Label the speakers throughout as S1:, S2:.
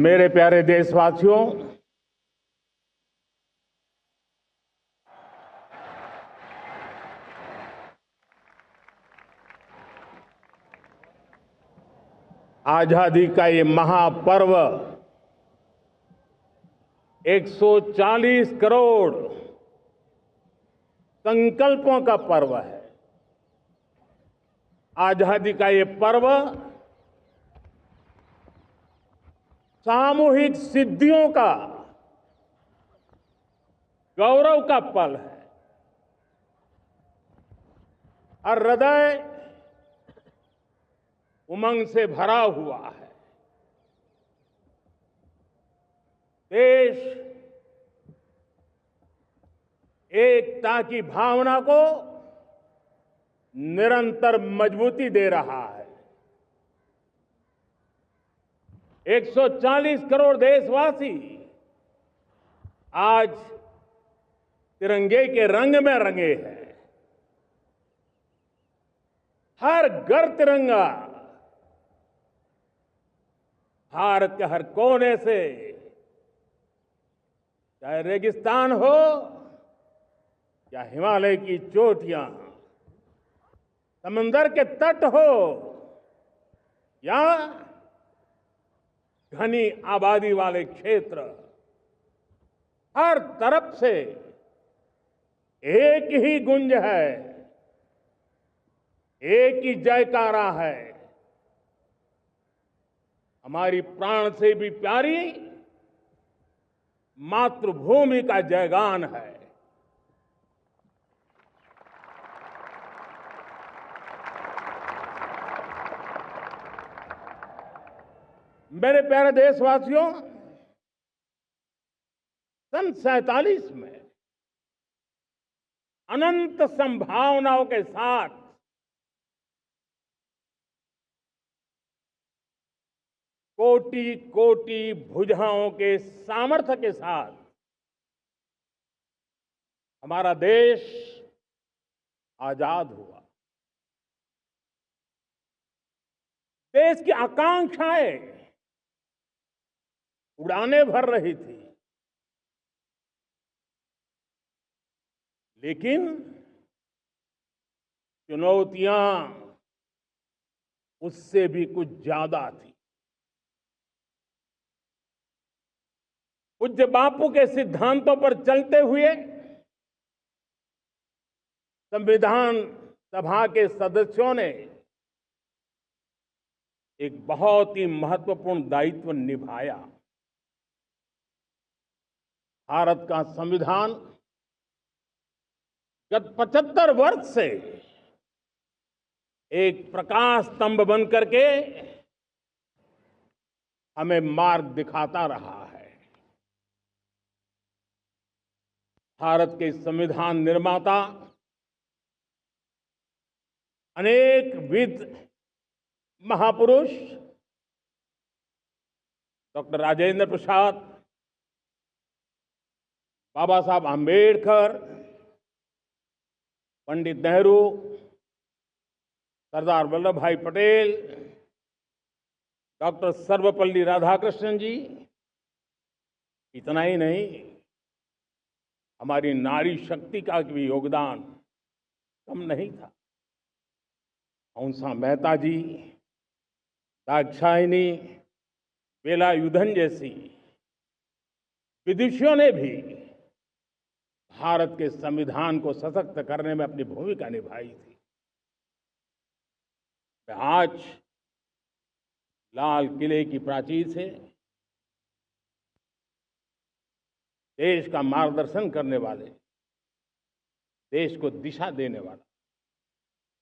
S1: मेरे प्यारे देशवासियों, आजादी का ये महापर्व 140 करोड़ संकल्पों का पर्व है। आजादी का ये पर्व सामूहिक सिद्धियों का गौरव का पल है। हर हृदय उमंग से भरा हुआ है। देश एकता की भावना को निरंतर मजबूती दे रहा है। 140 करोड़ देशवासी आज तिरंगे के रंग में रंगे हैं। हर घर तिरंगा, भारत के हर कोने से, चाहे रेगिस्तान हो या हिमालय की चोटियां, समंदर के तट हो या घनी आबादी वाले क्षेत्र, हर तरफ से एक ही गुंज है, एक ही जयकारा है। हमारी प्राण से भी प्यारी मातृभूमि का जयगान है। मेरे प्यारे देशवासियों, सन 47 में अनंत संभावनाओं के साथ कोटि कोटि भुजाओं के सामर्थ्य के साथ हमारा देश आजाद हुआ। देश की आकांक्षाएं उड़ानें भर रही थी, लेकिन चुनौतियां उससे भी कुछ ज्यादा थी। पूज्य बापू के सिद्धांतों पर चलते हुए संविधान सभा के सदस्यों ने एक बहुत ही महत्वपूर्ण दायित्व निभाया। भारत का संविधान गत 75 वर्ष से एक प्रकाश स्तंभ बन करके हमें मार्ग दिखाता रहा है। भारत के संविधान निर्माता अनेक विद महापुरुष डॉक्टर राजेंद्र प्रसाद, बाबा साहब आंबेडकर, पंडित नेहरू, सरदार वल्लभ भाई पटेल, डॉक्टर सर्वपल्ली राधाकृष्णन जी, इतना ही नहीं, हमारी नारी शक्ति का भी योगदान कम नहीं था। हंसा मेहता जी, दाक्षायणी, वेलायुधन जैसी विदुषियों ने भी भारत के संविधान को सशक्त करने में अपनी भूमिका निभाई थी। आज लाल किले की प्राचीर से देश का मार्गदर्शन करने वाले, देश को दिशा देने वाला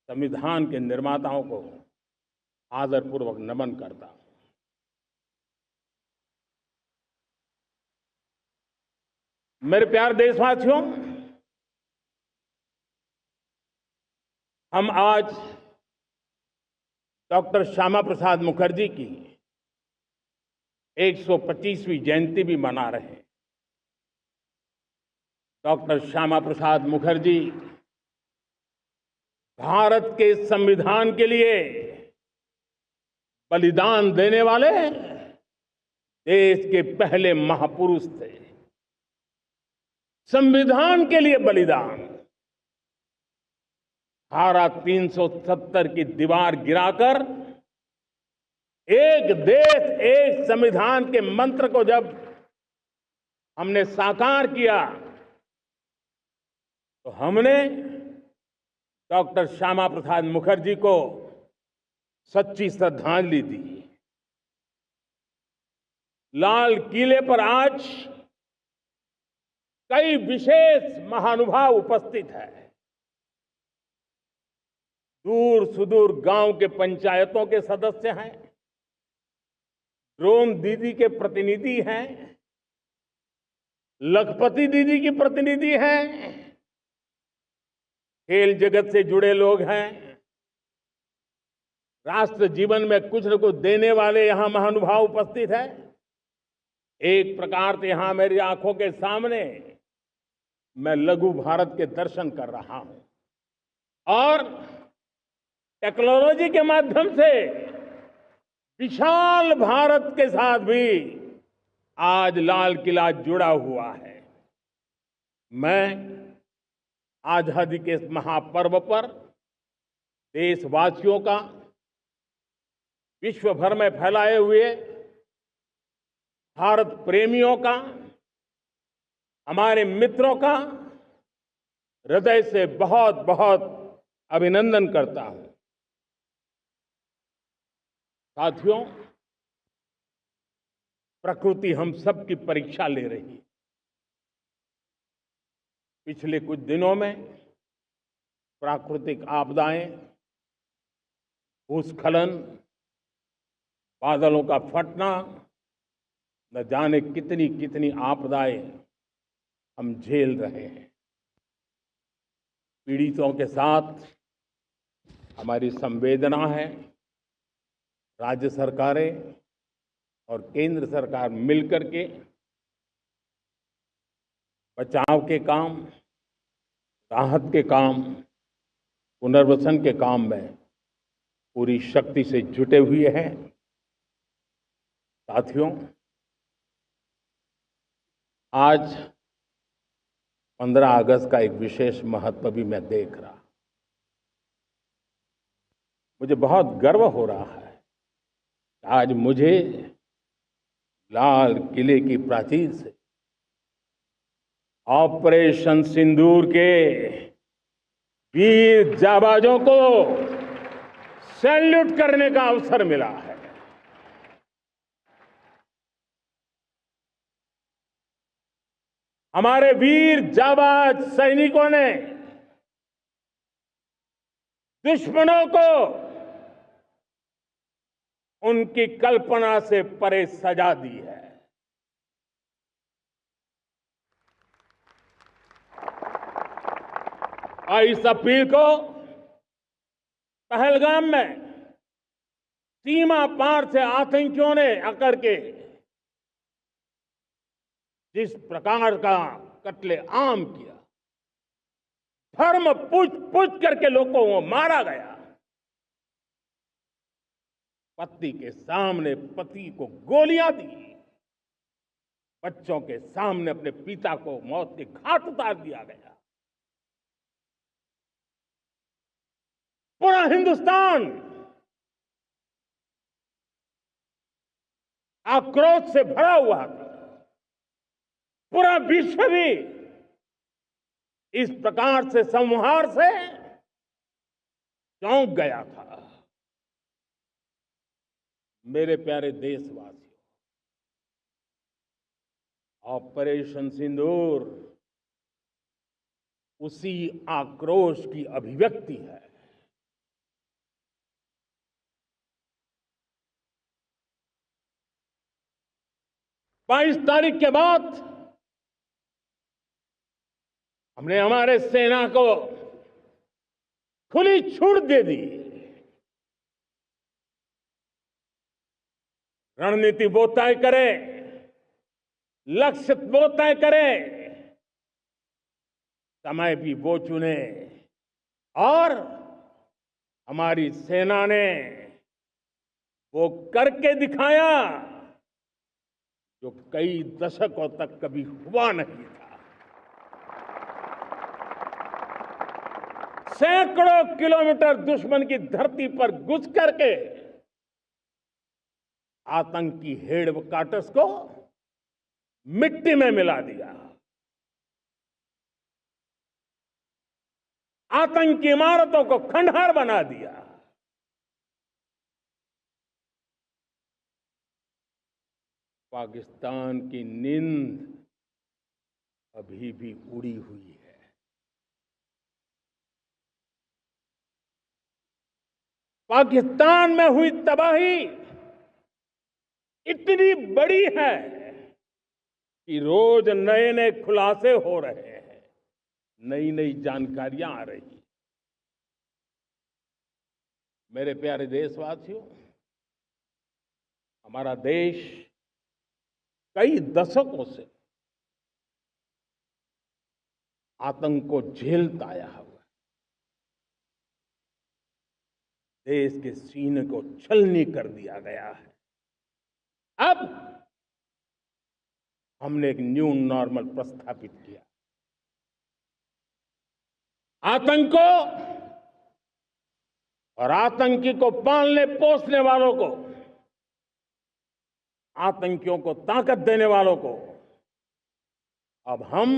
S1: संविधान के निर्माताओं को आदरपूर्वक नमन करता हूं। मेरे प्यारे देशवासियों, हम आज डॉक्टर श्यामा प्रसाद मुखर्जी की 125वीं जयंती भी मना रहे हैं। डॉक्टर श्यामा प्रसाद मुखर्जी भारत के संविधान के लिए बलिदान देने वाले देश के पहले महापुरुष थे। संविधान के लिए बलिदान, धारा 370 की दीवार गिराकर एक देश एक संविधान के मंत्र को जब हमने साकार किया तो हमने डॉक्टर श्यामा प्रसाद मुखर्जी को सच्ची श्रद्धांजलि दी। लाल किले पर आज कई विशेष महानुभाव उपस्थित हैं। दूर सुदूर गांव के पंचायतों के सदस्य हैं, ड्रोन दीदी के प्रतिनिधि हैं, लखपति दीदी की प्रतिनिधि हैं, खेल जगत से जुड़े लोग हैं, राष्ट्र जीवन में कुछ न कुछ देने वाले यहां महानुभाव उपस्थित हैं। एक प्रकार से यहां मेरी आंखों के सामने मैं लघु भारत के दर्शन कर रहा हूं और टेक्नोलॉजी के माध्यम से विशाल भारत के साथ भी आज लाल किला जुड़ा हुआ है। मैं आजादी के इस महापर्व पर देशवासियों का, विश्व भर में फैलाए हुए भारत प्रेमियों का, हमारे मित्रों का हृदय से बहुत बहुत अभिनंदन करता हूं। साथियों, प्रकृति हम सब की परीक्षा ले रही है। पिछले कुछ दिनों में प्राकृतिक आपदाएं, भूस्खलन, बादलों का फटना, न जाने कितनी कितनी आपदाएं हम झेल रहे हैं। पीड़ितों के साथ हमारी संवेदना है। राज्य सरकारें और केंद्र सरकार मिलकर के बचाव के काम, राहत के काम, पुनर्वसन के काम में पूरी शक्ति से जुटे हुए हैं। साथियों, आज 15 अगस्त का एक विशेष महत्व भी मैं देख रहा। मुझे बहुत गर्व हो रहा है। आज मुझे लाल किले की प्राचीर से ऑपरेशन सिंदूर के वीर जाबाजों को सैल्यूट करने का अवसर मिला है। हमारे वीर जाबाज सैनिकों ने दुश्मनों को उनकी कल्पना से परे सजा दी है। और इस अपील को पहलगाम में सीमा पार से आतंकियों ने आकर के जिस प्रकार का कत्ले आम किया, धर्म पूछ करके लोगों को मारा गया। पत्नी के सामने पति को गोलियां दी, बच्चों के सामने अपने पिता को मौत के घाट उतार दिया गया। पूरा हिंदुस्तान आक्रोश से भरा हुआ था। पूरा विश्व भी इस प्रकार से संहार से चौंक गया था। मेरे प्यारे देशवासियों, ऑपरेशन सिंदूर उसी आक्रोश की अभिव्यक्ति है। बाईस तारीख के बाद हमने हमारे सेना को खुली छूट दे दी। रणनीति वो तय करे, लक्ष्य वो तय करे, समय भी वो चुने। और हमारी सेना ने वो करके दिखाया जो कई दशकों तक कभी हुआ नहीं था। सैकड़ों किलोमीटर दुश्मन की धरती पर घुस करके आतंकी हेडक्वार्टर्स को मिट्टी में मिला दिया, आतंकी इमारतों को खंडहर बना दिया। पाकिस्तान की नींद अभी भी उड़ी हुई है। पाकिस्तान में हुई तबाही इतनी बड़ी है कि रोज नए नए खुलासे हो रहे हैं, नई नई जानकारियां आ रही हैं। मेरे प्यारे देशवासियों, हमारा देश कई दशकों से आतंक को झेलता आया हुआ है। देश के सीने को छलनी कर दिया गया है। अब हमने एक न्यू नॉर्मल प्रस्थापित किया। आतंक को और आतंकी को पालने पोसने वालों को, आतंकियों को ताकत देने वालों को अब हम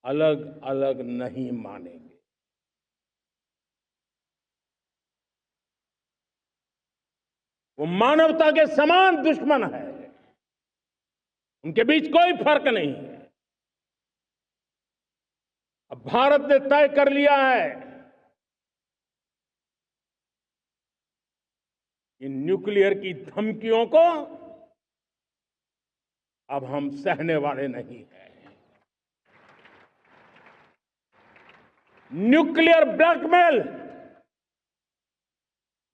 S1: अलग अलग नहीं मानेंगे। वो मानवता के समान दुश्मन है, उनके बीच कोई फर्क नहीं है। अब भारत ने तय कर लिया है कि न्यूक्लियर की धमकियों को अब हम सहने वाले नहीं हैं। न्यूक्लियर ब्लैकमेल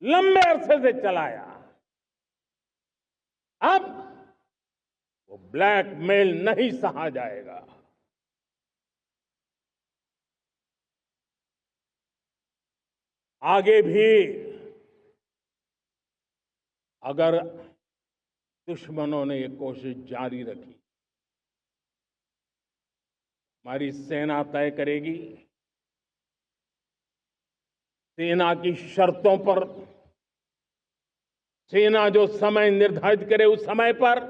S1: लंबे अरसे से चलाया, अब वो ब्लैकमेल नहीं सहा जाएगा। आगे भी अगर दुश्मनों ने ये कोशिश जारी रखी, हमारी सेना तय करेगी, सेना की शर्तों पर, सेना जो समय निर्धारित करे उस समय पर,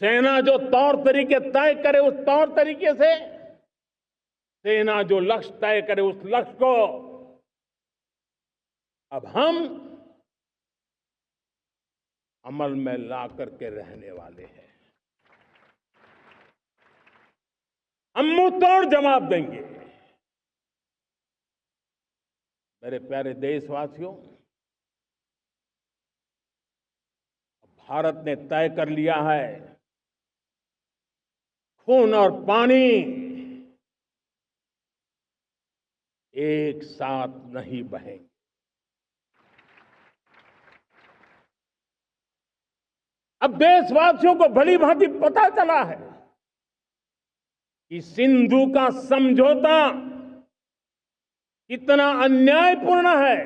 S1: सेना जो तौर तरीके तय करे उस तौर तरीके से, सेना जो लक्ष्य तय करे उस लक्ष्य को अब हम अमल में ला करके रहने वाले हैं। हम मुंह तोड़ जवाब देंगे। मेरे प्यारे देशवासियों, भारत ने तय कर लिया है, खून और पानी एक साथ नहीं बहेंगे। अब देशवासियों को भली भांति पता चला है कि सिंधु का समझौता कितना अन्यायपूर्ण है,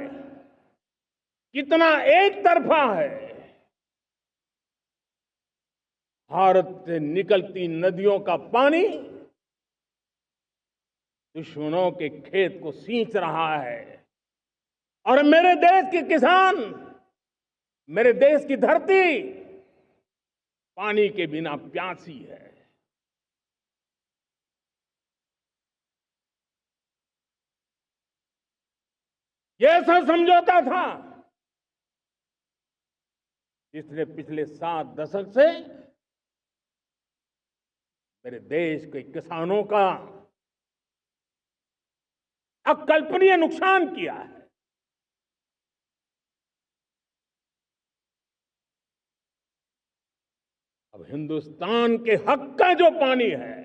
S1: कितना एक तरफा है। भारत से निकलती नदियों का पानी दुश्मनों के खेत को सींच रहा है और मेरे देश के किसान, मेरे देश की धरती पानी के बिना प्यासी है। ये ऐसा समझौता था जिसने पिछले 7 दशक से मेरे देश के किसानों का अकल्पनीय नुकसान किया है। अब हिंदुस्तान के हक का जो पानी है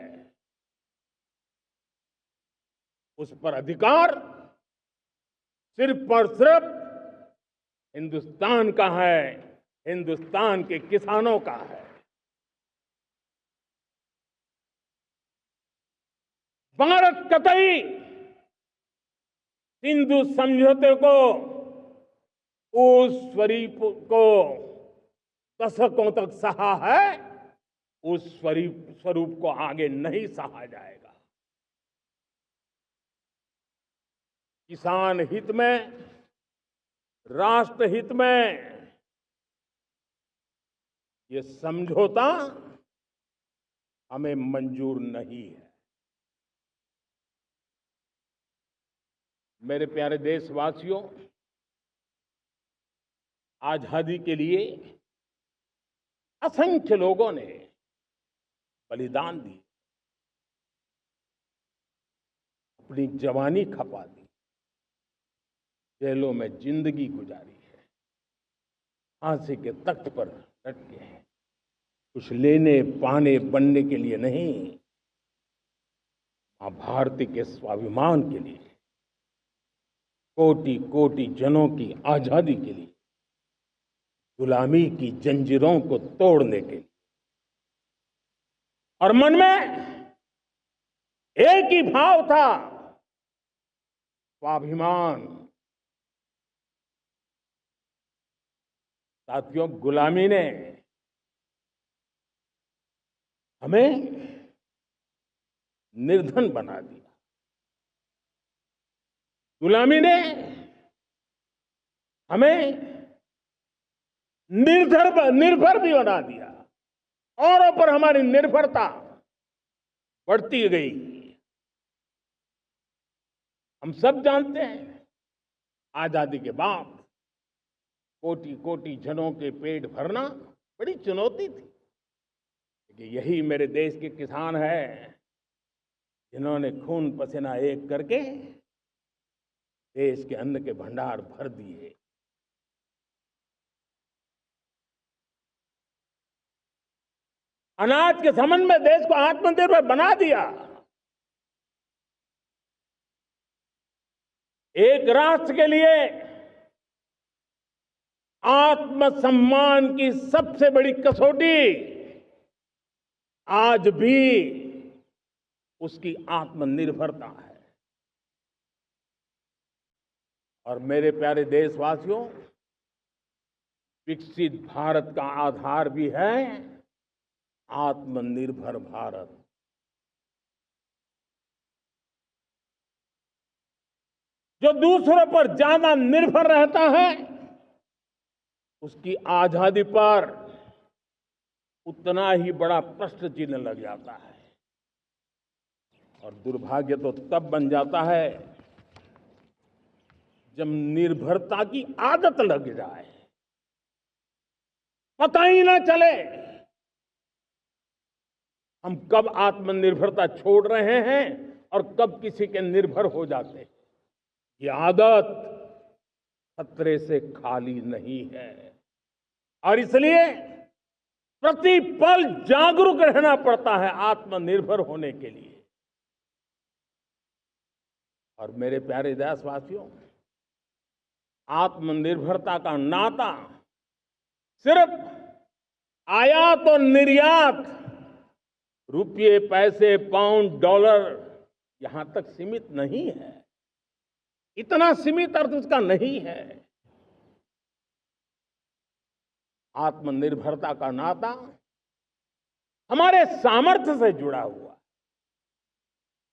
S1: उस पर अधिकार सिर्फ और सिर्फ हिंदुस्तान का है, हिंदुस्तान के किसानों का है। भारत कतई सिंधु समझौते को, उस स्वरूप को दशकों तक सहा है, उस स्वरूप को आगे नहीं सहा जाएगा। किसान हित में, राष्ट्र हित में ये समझौता हमें मंजूर नहीं है। मेरे प्यारे देशवासियों, आजादी के लिए असंख्य लोगों ने बलिदान दी, अपनी जवानी खपा दी, जेलों में जिंदगी गुजारी है, फांसी के तख्त पर लटके हैं, कुछ लेने पाने बनने के लिए नहीं, मां भारती के स्वाभिमान के लिए, कोटि कोटि जनों की आजादी के लिए, गुलामी की जंजीरों को तोड़ने के लिए। और मन में एक ही भाव था, स्वाभिमान। साथियों, गुलामी ने हमें निर्धन बना दिया, गुलामी ने हमें निर्भर भी बना दिया, औरों पर हमारी निर्भरता बढ़ती गई। हम सब जानते हैं, आजादी के बाद कोटि कोटि जनों के पेट भरना बड़ी चुनौती थी, लेकिन यही मेरे देश के किसान हैं जिन्होंने खून पसीना एक करके देश के अन्न के भंडार भर दिए। अनाज के संबंध में देश को आत्मनिर्भर बना दिया। एक राष्ट्र के लिए आत्मसम्मान की सबसे बड़ी कसौटी आज भी उसकी आत्मनिर्भरता है। और मेरे प्यारे देशवासियों, विकसित भारत का आधार भी है आत्मनिर्भर भारत। जो दूसरों पर ज्यादा निर्भर रहता है, उसकी आजादी पर उतना ही बड़ा प्रश्न चिन्ह लग जाता है। और दुर्भाग्य तो तब बन जाता है जब निर्भरता की आदत लग जाए, पता ही ना चले हम कब आत्मनिर्भरता छोड़ रहे हैं और कब किसी के निर्भर हो जाते हैं। ये आदत खतरे से खाली नहीं है और इसलिए प्रति पल जागरूक रहना पड़ता है आत्मनिर्भर होने के लिए। और मेरे प्यारे देशवासियों, आत्मनिर्भरता का नाता सिर्फ आयात और निर्यात, रुपये, पैसे, पाउंड, डॉलर यहां तक सीमित नहीं है। इतना सीमित अर्थ उसका नहीं है। आत्मनिर्भरता का नाता हमारे सामर्थ्य से जुड़ा हुआ है।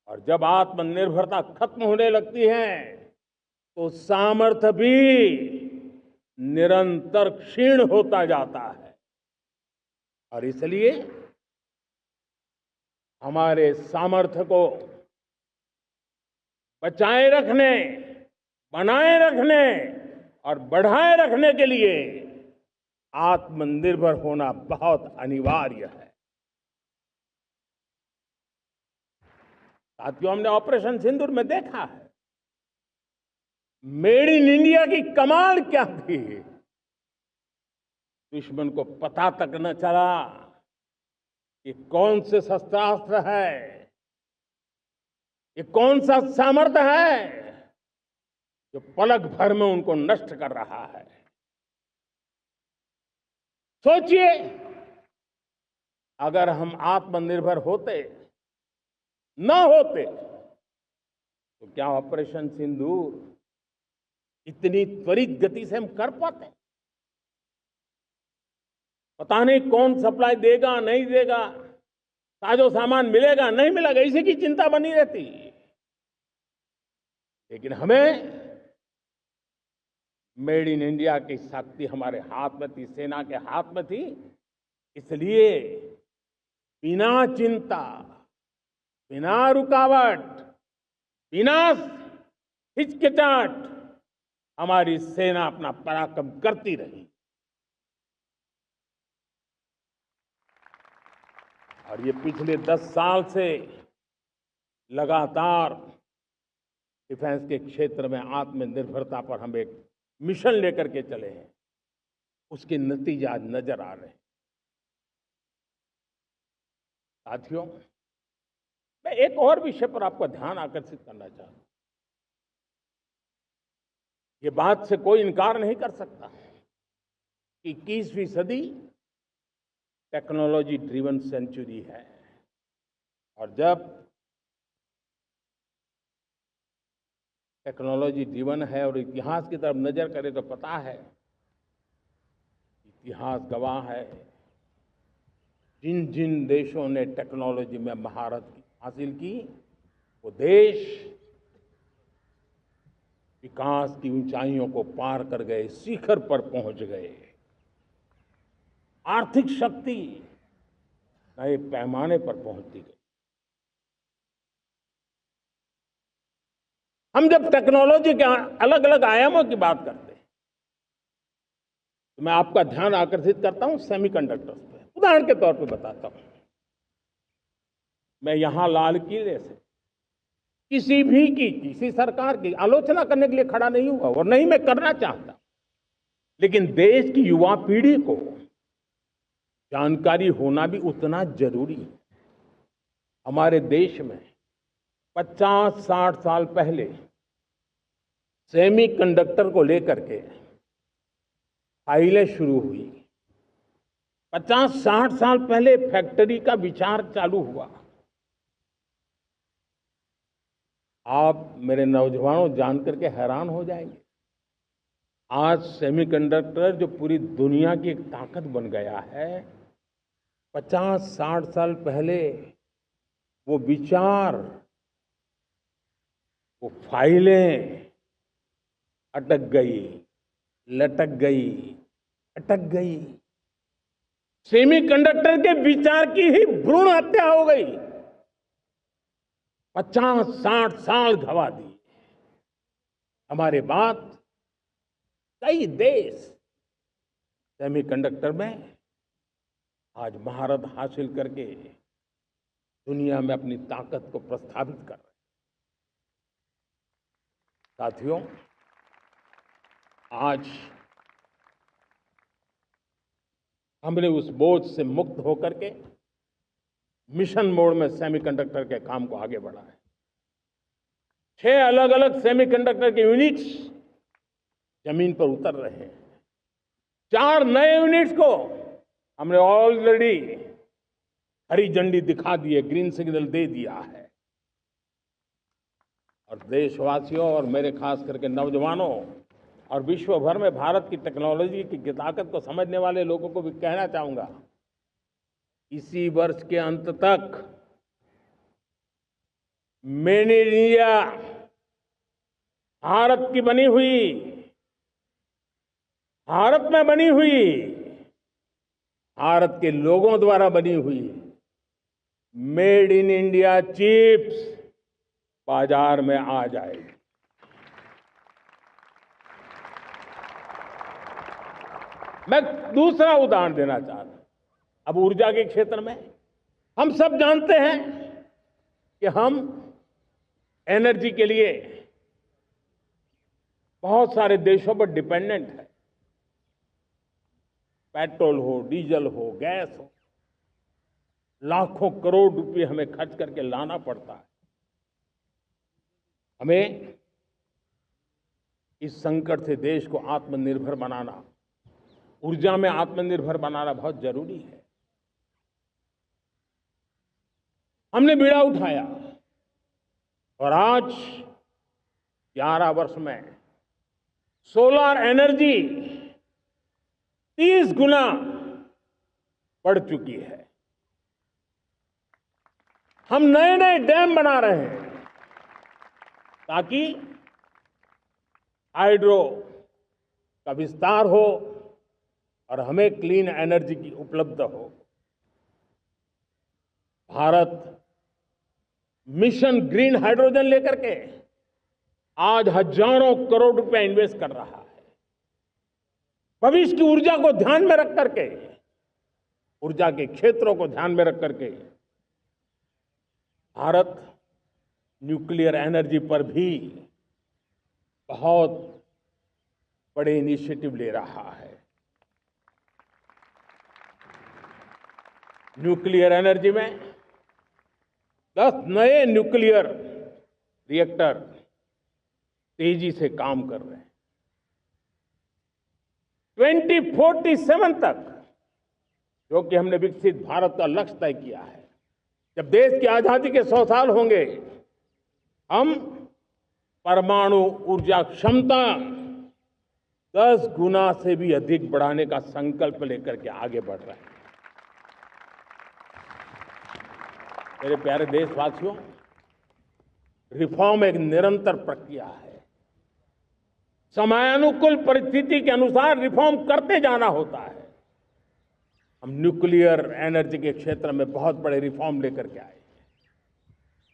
S1: और जब आत्मनिर्भरता खत्म होने लगती है तो सामर्थ्य भी निरंतर क्षीण होता जाता है। और इसलिए हमारे सामर्थ्य को बचाए रखने, बनाए रखने और बढ़ाए रखने के लिए आत्मनिर्भर होना बहुत अनिवार्य है। साथियों, हमने ऑपरेशन सिंदूर में देखा है मेड इन इंडिया की कमाल क्या थी। दुश्मन को पता तक न चला कि कौन से शस्त्रास्त्र है, ये कौन सा सामर्थ्य है जो पलक भर में उनको नष्ट कर रहा है। सोचिए, अगर हम आत्मनिर्भर होते न होते तो क्या ऑपरेशन सिंदूर इतनी त्वरित गति से हम कर पाते? पता नहीं कौन सप्लाई देगा नहीं देगा, साजो सामान मिलेगा नहीं मिलेगा, इसी की चिंता बनी रहती। लेकिन हमें मेड इन इंडिया की शक्ति हमारे हाथ में थी, सेना के हाथ में थी। इसलिए बिना चिंता, बिना रुकावट, बिना हिचकिचाहट हमारी सेना अपना पराक्रम करती रही। और ये पिछले 10 साल से लगातार डिफेंस के क्षेत्र में आत्मनिर्भरता पर हम एक मिशन लेकर के चले हैं, उसके नतीजे आज नजर आ रहे हैं। साथियों, मैं एक और विषय पर आपका ध्यान आकर्षित करना चाहता हूं। ये बात से कोई इनकार नहीं कर सकता कि 21वीं सदी टेक्नोलॉजी ड्रिवन सेंचुरी है। और जब टेक्नोलॉजी ड्रिवन है और इतिहास की तरफ नजर करें तो पता है, इतिहास गवाह है, जिन जिन देशों ने टेक्नोलॉजी में महारत हासिल की, वो देश विकास की ऊंचाइयों को पार कर गए, शिखर पर पहुंच गए। आर्थिक शक्ति नए पैमाने पर पहुंचती गई। हम जब टेक्नोलॉजी के अलग अलग आयामों की बात करते हैं तो मैं आपका ध्यान आकर्षित करता हूं सेमीकंडक्टर्स पे। उदाहरण के तौर पे बताता हूं, मैं यहां लाल किले से किसी सरकार की आलोचना करने के लिए खड़ा नहीं हुआ और नहीं मैं करना चाहता, लेकिन देश की युवा पीढ़ी को जानकारी होना भी उतना जरूरी है। हमारे देश में 50-60 साल पहले सेमीकंडक्टर को लेकर के फाइलें शुरू हुई। 50-60 साल पहले फैक्ट्री का विचार चालू हुआ। आप मेरे नौजवानों जानकर के हैरान हो जाएंगे, आज सेमीकंडक्टर जो पूरी दुनिया की एक ताकत बन गया है, 50-60 साल पहले वो विचार, वो फाइलें अटक गई, लटक गई, अटक गई। सेमीकंडक्टर के विचार की ही भ्रूण हत्या हो गई। 50-60 साल गवा दिए। हमारे बाद कई देश सेमीकंडक्टर में आज महारत हासिल करके दुनिया में अपनी ताकत को प्रस्थापित कर रहे हैं। साथियों, आज हमने उस बोझ से मुक्त होकर के मिशन मोड में सेमीकंडक्टर के काम को आगे बढ़ाया है। 6 अलग अलग सेमीकंडक्टर के यूनिट्स जमीन पर उतर रहे हैं। 4 नए यूनिट्स को हमने ऑलरेडी हरी झंडी दिखा दी है, ग्रीन सिग्नल दे दिया है। और देशवासियों और मेरे खास करके नौजवानों और विश्व भर में भारत की टेक्नोलॉजी की ताकत को समझने वाले लोगों को भी कहना चाहूंगा, इसी वर्ष के अंत तक मेड इन इंडिया, भारत की बनी हुई, भारत में बनी हुई, भारत के लोगों द्वारा बनी हुई मेड इन इंडिया चिप्स बाजार में आ जाएगी। मैं दूसरा उदाहरण देना चाहता हूं। अब ऊर्जा के क्षेत्र में हम सब जानते हैं कि हम एनर्जी के लिए बहुत सारे देशों पर डिपेंडेंट है। पेट्रोल हो, डीजल हो, गैस हो, लाखों करोड़ रुपए हमें खर्च करके लाना पड़ता है। हमें इस संकट से देश को आत्मनिर्भर बनाना, ऊर्जा में आत्मनिर्भर बनाना बहुत जरूरी है। हमने बीड़ा उठाया और आज 11 वर्ष में सोलर एनर्जी 30 गुना बढ़ चुकी है। हम नए नए डैम बना रहे हैं ताकि हाइड्रो का विस्तार हो और हमें क्लीन एनर्जी की उपलब्ध हो। भारत मिशन ग्रीन हाइड्रोजन लेकर के आज हजारों करोड़ रुपए इन्वेस्ट कर रहा है। भविष्य की ऊर्जा को ध्यान में रख करके, ऊर्जा के क्षेत्रों को ध्यान में रख करके भारत न्यूक्लियर एनर्जी पर भी बहुत बड़े इनिशिएटिव ले रहा है। न्यूक्लियर एनर्जी में 10 नए न्यूक्लियर रिएक्टर तेजी से काम कर रहे हैं। 2047 तक, जो कि हमने विकसित भारत का लक्ष्य तय किया है, जब देश की आजादी के 100 साल होंगे, हम परमाणु ऊर्जा क्षमता 10 गुना से भी अधिक बढ़ाने का संकल्प लेकर के आगे बढ़ रहे हैं। मेरे प्यारे देशवासियों, रिफॉर्म एक निरंतर प्रक्रिया है। समयानुकूल परिस्थिति के अनुसार रिफॉर्म करते जाना होता है। हम न्यूक्लियर एनर्जी के क्षेत्र में बहुत बड़े रिफॉर्म लेकर के आए।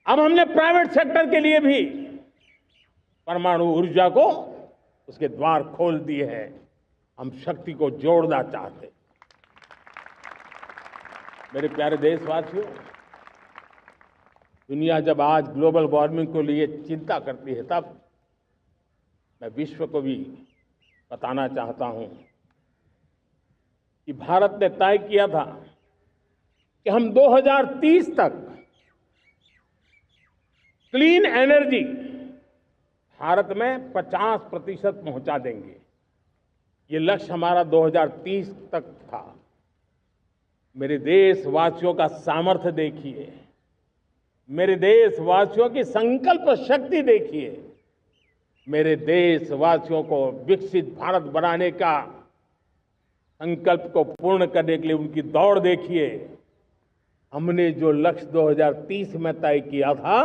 S1: अब हमने प्राइवेट सेक्टर के लिए भी परमाणु ऊर्जा को उसके द्वार खोल दिए हैं। हम शक्ति को जोड़ना चाहते। मेरे प्यारे देशवासियों, दुनिया जब आज ग्लोबल वार्मिंग को लिए चिंता करती है, तब मैं विश्व को भी बताना चाहता हूं कि भारत ने तय किया था कि हम 2030 तक क्लीन एनर्जी भारत में 50% पहुंचा देंगे। ये लक्ष्य हमारा 2030 तक था। मेरे देशवासियों का सामर्थ्य देखिए, मेरे देशवासियों की संकल्प शक्ति देखिए, मेरे देशवासियों को विकसित भारत बनाने का संकल्प को पूर्ण करने के लिए उनकी दौड़ देखिए। हमने जो लक्ष्य 2030 में तय किया था,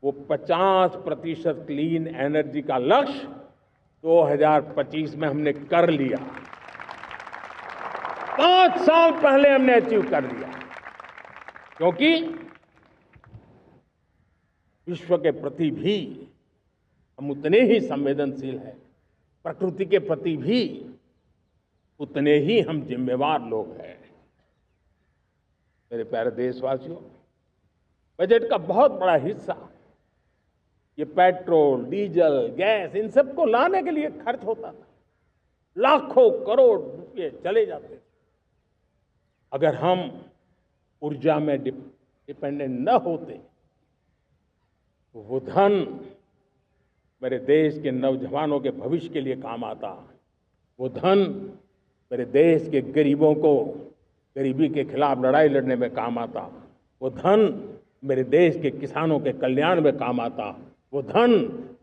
S1: वो 50% क्लीन एनर्जी का लक्ष्य 2025 में हमने कर लिया। 5 साल पहले हमने अचीव कर लिया, क्योंकि विश्व के प्रति भी हम उतने ही संवेदनशील हैं, प्रकृति के प्रति भी उतने ही हम जिम्मेवार लोग हैं। मेरे प्यारे देशवासियों, बजट का बहुत बड़ा हिस्सा ये पेट्रोल, डीजल, गैस, इन सबको लाने के लिए खर्च होता था। लाखों करोड़ रुपए चले जाते थे। अगर हम ऊर्जा में डिपेंडेंट न होते, तो वो धन मेरे देश के नौजवानों के भविष्य के लिए काम आता। वो धन मेरे देश के गरीबों को गरीबी के खिलाफ लड़ाई लड़ने में काम आता। वो धन मेरे देश के किसानों के कल्याण में काम आता। वो धन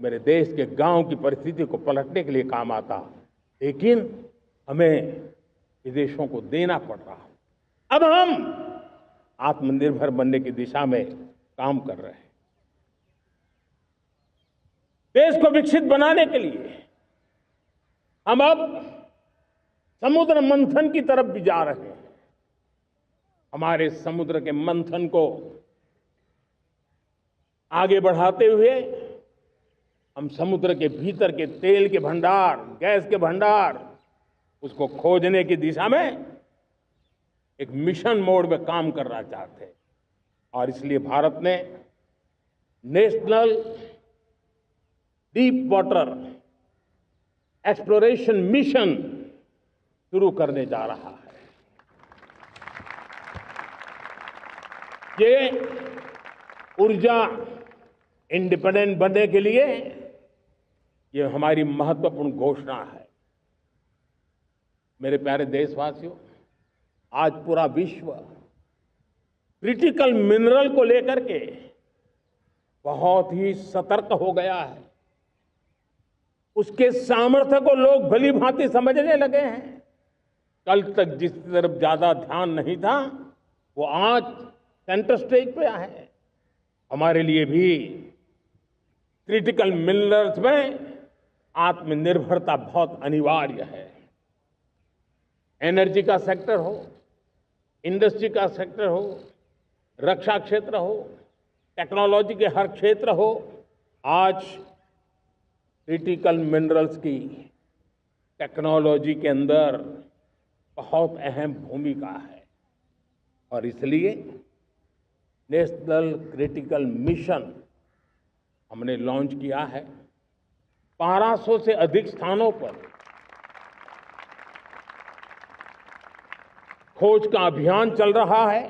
S1: मेरे देश के गांव की परिस्थिति को पलटने के लिए काम आता। लेकिन हमें विदेशों को देना पड़ रहा है। अब हम आत्मनिर्भर बनने की दिशा में काम कर रहे हैं। देश को विकसित बनाने के लिए हम अब समुद्र मंथन की तरफ भी जा रहे हैं। हमारे समुद्र के मंथन को आगे बढ़ाते हुए हम समुद्र के भीतर के तेल के भंडार, गैस के भंडार, उसको खोजने की दिशा में एक मिशन मोड में काम करना चाहते हैं। और इसलिए भारत ने national deep water exploration mission शुरू करने जा रहा है। ये ऊर्जा इंडिपेंडेंट बनने के लिए ये हमारी महत्वपूर्ण घोषणा है। मेरे प्यारे देशवासियों, आज पूरा विश्व क्रिटिकल मिनरल को लेकर के बहुत ही सतर्क हो गया है। उसके सामर्थ्य को लोग भली भांति समझने लगे हैं। कल तक जिस तरफ ज्यादा ध्यान नहीं था, वो आज सेंटर स्टेज पे है। हमारे लिए भी क्रिटिकल मिनरल्स में आत्मनिर्भरता बहुत अनिवार्य है। एनर्जी का सेक्टर हो, इंडस्ट्री का सेक्टर हो, रक्षा क्षेत्र हो, टेक्नोलॉजी के हर क्षेत्र हो, आज क्रिटिकल मिनरल्स की टेक्नोलॉजी के अंदर बहुत अहम भूमिका है। और इसलिए नेशनल क्रिटिकल मिशन हमने लॉन्च किया है। 1200 से अधिक स्थानों पर खोज का अभियान चल रहा है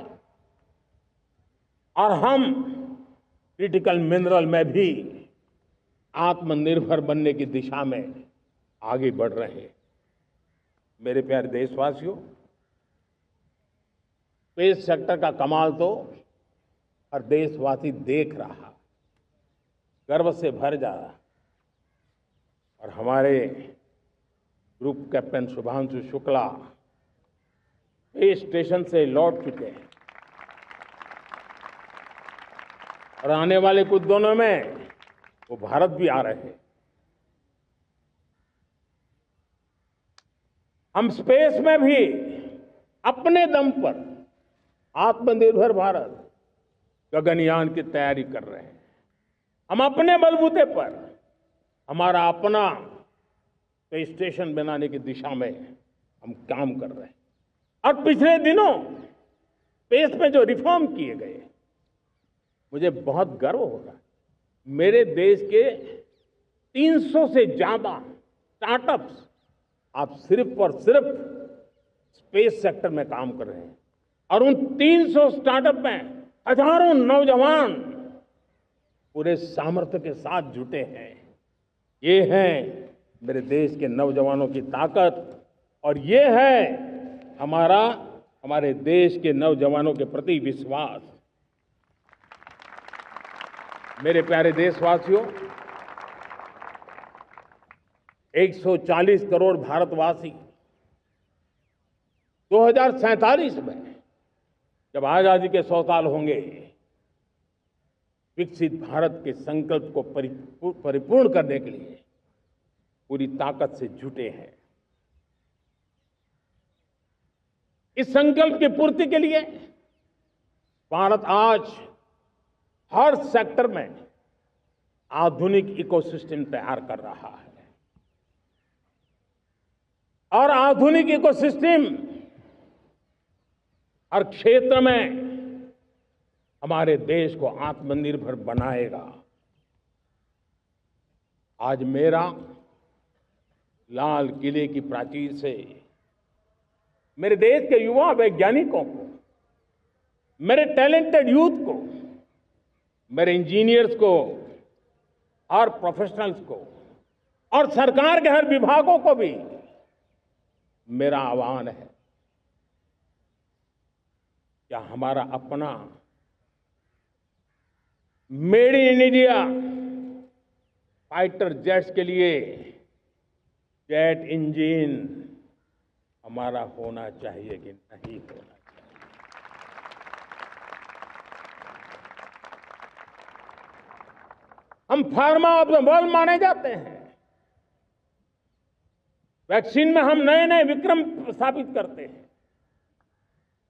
S1: और हम क्रिटिकल मिनरल में भी आत्मनिर्भर बनने की दिशा में आगे बढ़ रहे हैं। मेरे प्यारे देशवासियों, स्पेस सेक्टर का कमाल तो हर देशवासी देख रहा, गर्व से भर जा रहा। और हमारे group captain Shubhanshu Shukla space station से लौट चुके हैं और आने वाले कुछ दिनों में वो भारत भी आ रहे हैं। हम स्पेस में भी अपने दम पर आत्मनिर्भर भारत गगनयान की तैयारी कर रहे हैं। हम अपने बलबूते पर हमारा अपना स्पेस स्टेशन बनाने की दिशा में हम काम कर रहे हैं। और पिछले दिनों स्पेस में जो रिफॉर्म किए गए, मुझे बहुत गर्व हो रहा है। मेरे देश के 300 से ज्यादा स्टार्टअप्स आप सिर्फ और सिर्फ स्पेस सेक्टर में काम कर रहे हैं और उन 300 स्टार्टअप में हजारों नौजवान पूरे सामर्थ्य के साथ जुटे हैं। ये है मेरे देश के नौजवानों की ताकत और ये है हमारे देश के नौजवानों के प्रति विश्वास। मेरे प्यारे देशवासियों, 140 करोड़ भारतवासी 2047 में जब आजादी के 100 साल होंगे, विकसित भारत के संकल्प को परिपूर्ण करने के लिए पूरी ताकत से जुटे हैं। इस संकल्प की पूर्ति के लिए भारत आज हर सेक्टर में आधुनिक इकोसिस्टम तैयार कर रहा है और आधुनिक इकोसिस्टम हर क्षेत्र में हमारे देश को आत्मनिर्भर बनाएगा। आज मेरा लाल किले की प्राचीर से मेरे देश के युवा वैज्ञानिकों को, मेरे टैलेंटेड यूथ को, मेरे इंजीनियर्स को और प्रोफेशनल्स को और सरकार के हर विभागों को भी मेरा आह्वान है, क्या हमारा अपना made in India fighter jets के लिए जेट इंजन हमारा होना चाहिए कि नहीं होना चाहिए? हम फार्मा ऑफ द वर्ल्ड माने जाते हैं। वैक्सीन में हम नए नए विक्रम स्थापित करते हैं,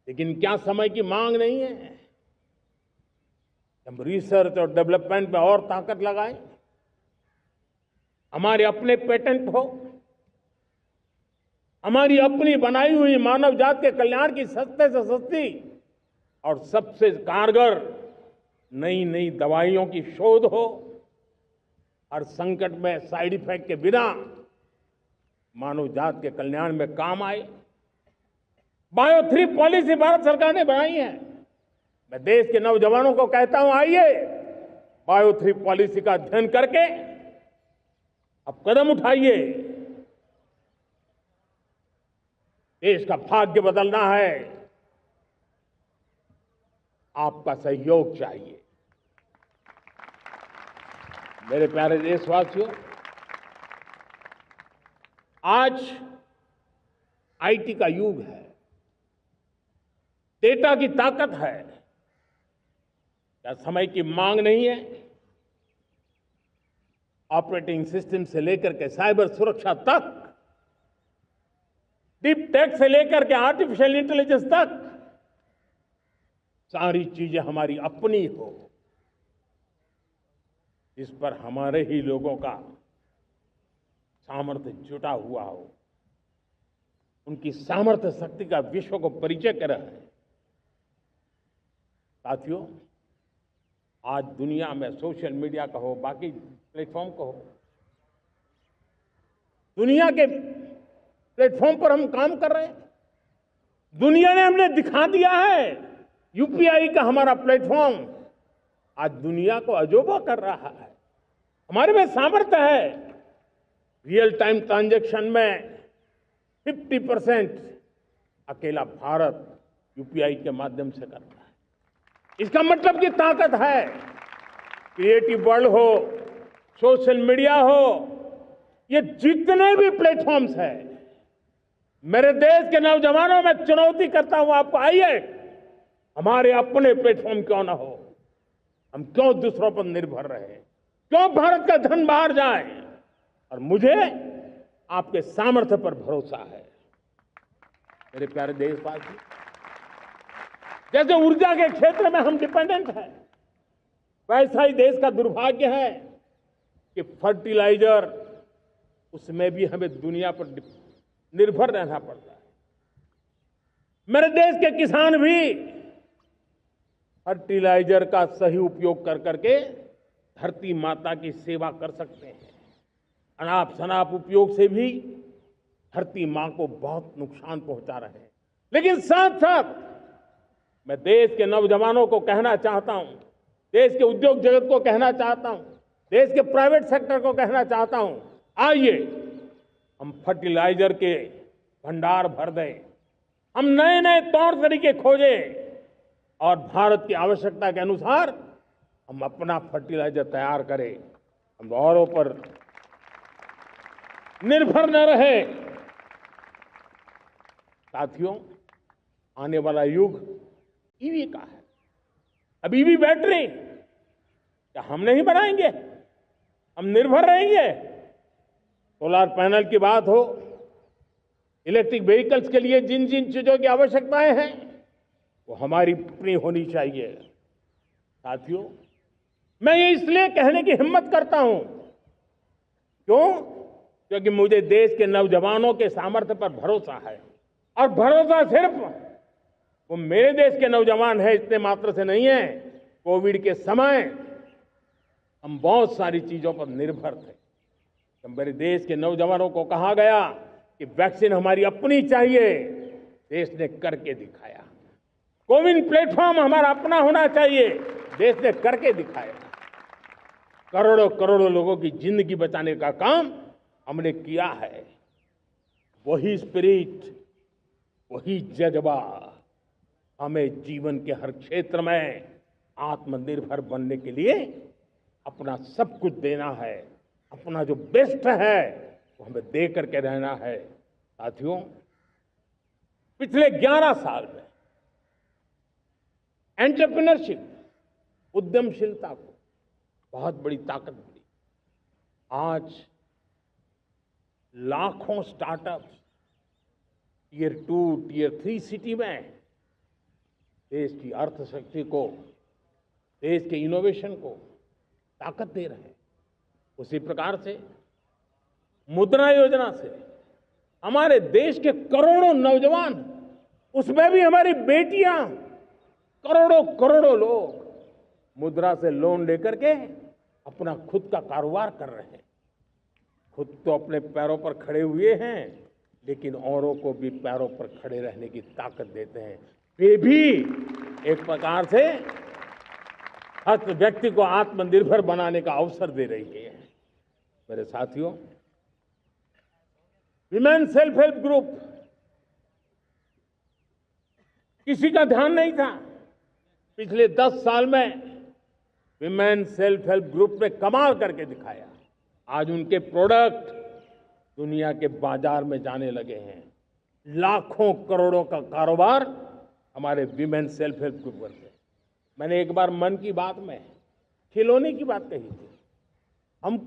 S1: लेकिन क्या समय की मांग नहीं है? हम रिसर्च और डेवलपमेंट में और ताकत लगाएं, हमारे अपने पेटेंट हो, हमारी अपनी बनाई हुई मानव जात के कल्याण की सस्ते से सस्ती और सबसे कारगर नई नई दवाइयों की शोध हो, हर संकट में साइड इफेक्ट के बिना मानव जात के कल्याण में काम आए। बायो 3 पॉलिसी भारत सरकार ने बनाई है। मैं देश के नौजवानों को कहता हूं, आइए बायो 3 पॉलिसी का अध्ययन करके अब कदम उठाइए। देश का भाग्य बदलना है, आपका सहयोग चाहिए। मेरे प्यारे देशवासियों, आज आईटी का युग है, डेटा की ताकत है। क्या समय की मांग नहीं है? ऑपरेटिंग सिस्टम से लेकर के साइबर सुरक्षा तक, डीप टेक से लेकर के आर्टिफिशियल इंटेलिजेंस तक, सारी चीजें हमारी अपनी हो, इस पर हमारे ही लोगों का सामर्थ्य जुटा हुआ हो, उनकी सामर्थ्य शक्ति का विश्व को परिचय कराए। साथियों, आज दुनिया में सोशल मीडिया कहो, बाकी प्लेटफॉर्म कहो, दुनिया के प्लेटफॉर्म पर हम काम कर रहे हैं। दुनिया ने हमने दिखा दिया है, यूपीआई का हमारा प्लेटफॉर्म आज दुनिया को अजोबा कर रहा है। हमारे में सामर्थ्य है। रियल टाइम ट्रांजैक्शन में 50% अकेला भारत यूपीआई के माध्यम से करता है। इसका मतलब की ताकत है। क्रिएटिव वर्ल्ड हो, सोशल मीडिया हो, ये जितने भी प्लेटफॉर्म्स हैं, मेरे देश के नौजवानों में चुनौती करता हूं आपको, आइए हमारे अपने प्लेटफॉर्म क्यों ना हो, हम क्यों दूसरों पर निर्भर रहे, क्यों भारत का धन बाहर जाए। और मुझे आपके सामर्थ्य पर भरोसा है। मेरे प्यारे देशवासी, जैसे ऊर्जा के क्षेत्र में हम डिपेंडेंट हैं, वैसा ही देश का दुर्भाग्य है कि फर्टिलाइजर, उसमें भी हमें दुनिया पर निर्भर रहना पड़ता है। मेरे देश के किसान भी फर्टिलाइजर का सही उपयोग कर करके धरती माता की सेवा कर सकते हैं। अनाप शनाप उपयोग से भी धरती मां को बहुत नुकसान पहुंचा रहे हैं। लेकिन साथ साथ मैं देश के नौजवानों को कहना चाहता हूं, देश के उद्योग जगत को कहना चाहता हूं, देश के प्राइवेट सेक्टर को कहना चाहता हूं, आइए हम फर्टिलाइजर के भंडार भर दें, हम नए नए तौर तरीके खोजें और भारत की आवश्यकता के अनुसार हम अपना फर्टिलाइजर तैयार करें। हम औरों पर निर्भर न रहे। साथियों, आने वाला युग ईवी का है। अब ईवी बैटरी क्या हम नहीं बनाएंगे? हम निर्भर रहेंगे? सोलर पैनल की बात हो, इलेक्ट्रिक व्हीकल्स के लिए जिन जिन चीजों की आवश्यकताएं हैं, वो हमारी अपनी होनी चाहिए। साथियों, मैं ये इसलिए कहने की हिम्मत करता हूं, क्यों? क्योंकि मुझे देश के नौजवानों के सामर्थ्य पर भरोसा है। और भरोसा सिर्फ वो मेरे देश के नौजवान हैं इतने मात्र से नहीं है। कोविड के समय हम बहुत सारी चीजों पर निर्भर थे। तो मेरे देश के नौजवानों को कहा गया कि वैक्सीन हमारी अपनी चाहिए, देश ने करके दिखाया। कोविन प्लेटफॉर्म हमारा अपना होना चाहिए, देश ने करके दिखाया। करोड़ों करोड़ों लोगों की जिंदगी बचाने का काम हमने किया है। वही स्पिरिट, वही जज्बा हमें जीवन के हर क्षेत्र में आत्मनिर्भर बनने के लिए अपना सब कुछ देना है। अपना जो बेस्ट है वो हमें दे करके रहना है। साथियों, पिछले 11 साल में एंटरप्रेन्योरशिप, उद्यमशीलता को बहुत बड़ी ताकत मिली। आज लाखों स्टार्टअप्स टियर 2, टियर 3 सिटी में देश की अर्थशक्ति को, देश के इनोवेशन को ताकत दे रहे हैं। उसी प्रकार से मुद्रा योजना से हमारे देश के करोड़ों नौजवान, उसमें भी हमारी बेटियां, करोड़ों करोड़ों लोग मुद्रा से लोन लेकर के अपना खुद का कारोबार कर रहे हैं। खुद तो अपने पैरों पर खड़े हुए हैं, लेकिन औरों को भी पैरों पर खड़े रहने की ताकत देते हैं। वे भी एक प्रकार से हर व्यक्ति को आत्मनिर्भर बनाने का अवसर दे रही है। मेरे साथियों, विमेन सेल्फ हेल्प ग्रुप किसी का ध्यान नहीं था। पिछले 10 साल में विमेन सेल्फ हेल्प ग्रुप ने कमाल करके दिखाया। आज उनके प्रोडक्ट दुनिया के बाजार में जाने लगे हैं। लाखों करोड़ों का कारोबार हमारे विमेन सेल्फ हेल्प ग्रुप करते हैं। मैंने एक बार मन की बात में खिलौने की बात कही थी। हम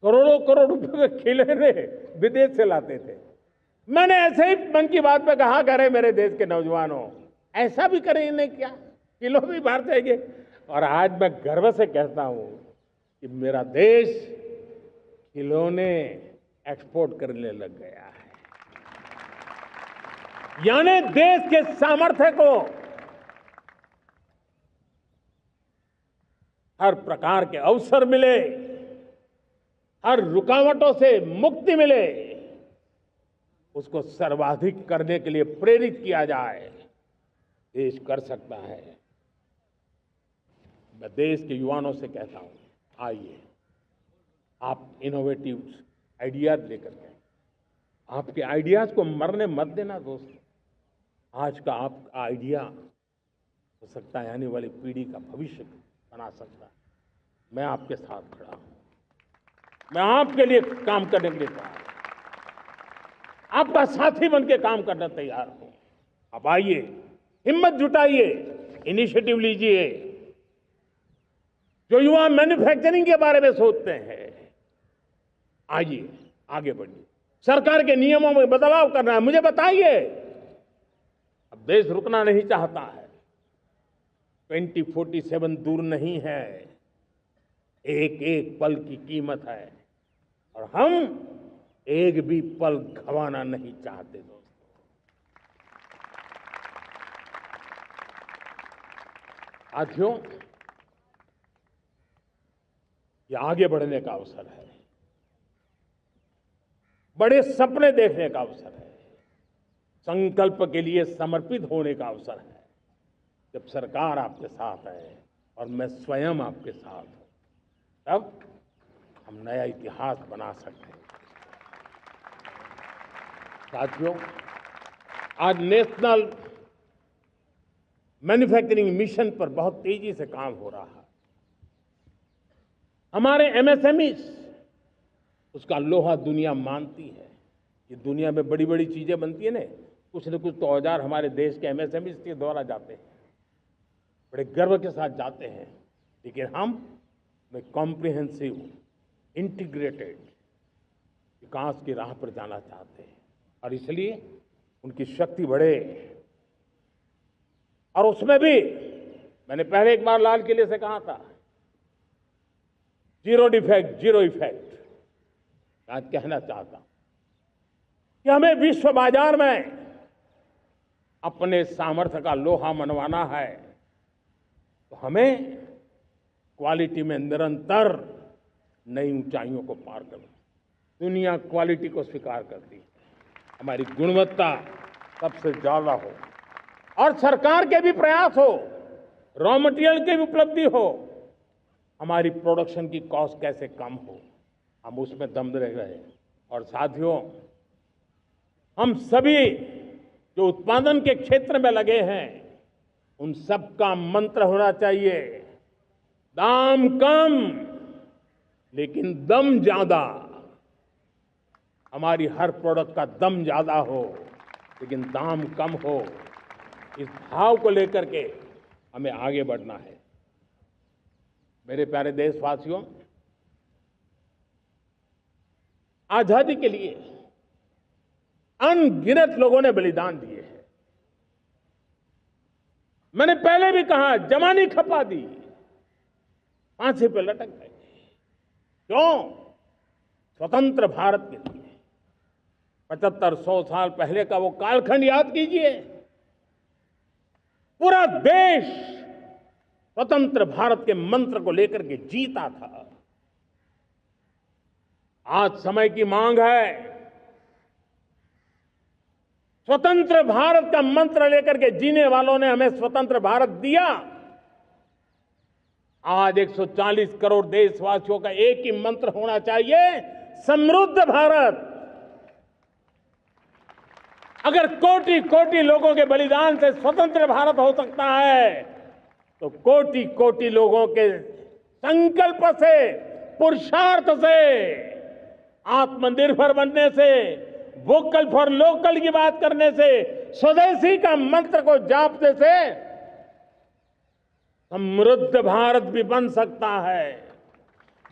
S1: करोड़ों करोड़ रुपए के खिलौने विदेश से लाते थे। मैंने ऐसे ही मन की बात में कहा, करे मेरे देश के नौजवानों, ऐसा भी करें इन्हें क्या, किलो भी बाहर जाएंगे। और आज मैं गर्व से कहता हूं कि मेरा देश खिलौने एक्सपोर्ट करने लग गया है। यानी देश के सामर्थ्य को हर प्रकार के अवसर मिले, हर रुकावटों से मुक्ति मिले, उसको सर्वाधिक करने के लिए प्रेरित किया जाए। देश कर सकता है। मैं देश के युवाओं से कहता हूं, आइए आप इनोवेटिव आइडियाज लेकर के, आपके आइडियाज को मरने मत देना दोस्तों। आज का आपका आइडिया हो सकता है आने वाली पीढ़ी का भविष्य बना सकता है। मैं आपके साथ खड़ा हूं, मैं आपके लिए काम करने के लिए तैयार हूं, आपका साथी बन के काम करने तैयार हूं। आप आइए, हिम्मत जुटाइए, इनिशिएटिव लीजिए। जो युवा मैन्युफैक्चरिंग के बारे में सोचते हैं, आइए आगे बढ़िए। सरकार के नियमों में बदलाव करना है, मुझे बताइए। अब देश रुकना नहीं चाहता है। 2047 दूर नहीं है, एक एक पल की कीमत है और हम एक भी पल गंवाना नहीं चाहते दोस्तों। साथियों, ये आगे बढ़ने का अवसर है, बड़े सपने देखने का अवसर है, संकल्प के लिए समर्पित होने का अवसर है। जब सरकार आपके साथ है और मैं स्वयं आपके साथ हूं, तब हम नया इतिहास बना सकते हैं। साथियों, आज नेशनल मैन्युफैक्चरिंग मिशन पर बहुत तेजी से काम हो रहा है। हमारे एमएसएमईज, उसका लोहा दुनिया मानती है। ये दुनिया में बड़ी बड़ी चीजें बनती है ना, कुछ न कुछ तो औजार हमारे देश के एमएसएमईज के द्वारा जाते हैं, बड़े गर्व के साथ जाते हैं। लेकिन हम कॉम्प्रिहेंसिव इंटीग्रेटेड विकास की राह पर जाना चाहते हैं और इसलिए उनकी शक्ति बढ़े। और उसमें भी मैंने पहले एक बार लाल किले से कहा था, जीरो डिफेक्ट जीरो इफेक्ट। आज कहना चाहता हूं कि हमें विश्व बाजार में अपने सामर्थ्य का लोहा मनवाना है, तो हमें क्वालिटी में निरंतर नई ऊंचाइयों को पार करना। दुनिया क्वालिटी को स्वीकार करती है, हमारी गुणवत्ता सबसे ज्यादा हो और सरकार के भी प्रयास हो, रॉ मटेरियल की भी उपलब्धि हो, हमारी प्रोडक्शन की कॉस्ट कैसे कम हो, हम उसमें दम रह रहे। और साथियों, हम सभी जो उत्पादन के क्षेत्र में लगे हैं, उन सब का मंत्र होना चाहिए, दाम कम लेकिन दम ज्यादा। हमारी हर प्रोडक्ट का दम ज्यादा हो लेकिन दाम कम हो। इस भाव को लेकर के हमें आगे बढ़ना है। मेरे प्यारे देशवासियों, आजादी के लिए अनगिनत लोगों ने बलिदान दिए हैं। मैंने पहले भी कहा, जवानी खपा दी, फांसी पे लटक गए। क्यों? स्वतंत्र भारत के लिए। 75-100 साल पहले का वो कालखंड याद कीजिए। पूरा देश स्वतंत्र भारत के मंत्र को लेकर के जीता था। आज समय की मांग है, स्वतंत्र भारत का मंत्र लेकर के जीने वालों ने हमें स्वतंत्र भारत दिया। आज 140 करोड़ देशवासियों का एक ही मंत्र होना चाहिए, समृद्ध भारत। अगर कोटि कोटि लोगों के बलिदान से स्वतंत्र भारत हो सकता है, तो कोटि कोटि लोगों के संकल्प से, पुरुषार्थ से, आत्मनिर्भर बनने से वोकल फॉर लोकल की बात करने से, स्वदेशी का मंत्र को जापने से समृद्ध भारत भी बन सकता है।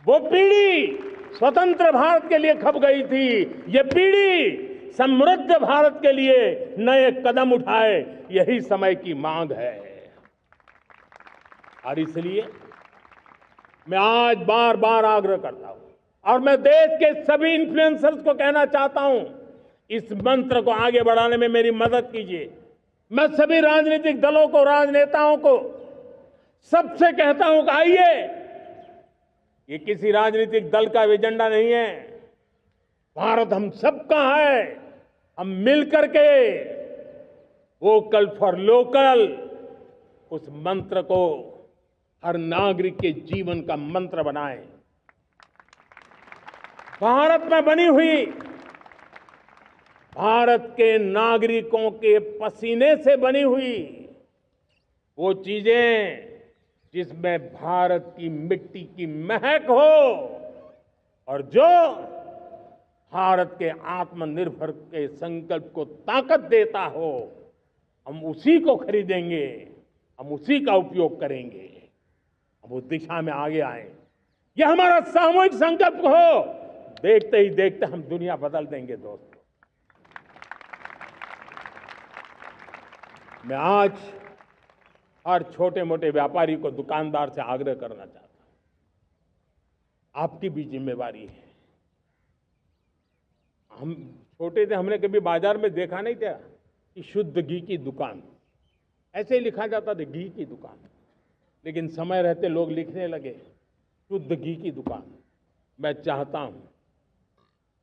S1: वो पीढ़ी स्वतंत्र भारत के लिए खप गई थी, ये पीढ़ी समृद्ध भारत के लिए नए कदम उठाए, यही समय की मांग है। और इसलिए मैं आज बार बार आग्रह करता हूं और मैं देश के सभी इन्फ्लुएंसर्स को कहना चाहता हूं, इस मंत्र को आगे बढ़ाने में मेरी मदद कीजिए। मैं सभी राजनीतिक दलों को, राजनेताओं को सबसे कहता हूं कि आइए, ये किसी राजनीतिक दल का एजेंडा नहीं है, भारत हम सबका है। हम मिलकर के वोकल फॉर लोकल उस मंत्र को हर नागरिक के जीवन का मंत्र बनाएं। भारत में बनी हुई, भारत के नागरिकों के पसीने से बनी हुई वो चीजें जिसमें भारत की मिट्टी की महक हो और जो भारत के आत्मनिर्भर के संकल्प को ताकत देता हो, हम उसी को खरीदेंगे, हम उसी का उपयोग करेंगे। हम उस दिशा में आगे आए, यह हमारा सामूहिक संकल्प हो। देखते ही देखते हम दुनिया बदल देंगे दोस्तों। मैं आज हर छोटे मोटे व्यापारी को, दुकानदार से आग्रह करना चाहता हूं, आपकी भी जिम्मेवारी है। हम छोटे थे, हमने कभी बाजार में देखा नहीं था कि शुद्ध घी की दुकान, ऐसे ही लिखा जाता था घी की दुकान। लेकिन समय रहते लोग लिखने लगे शुद्ध घी की दुकान। मैं चाहता हूं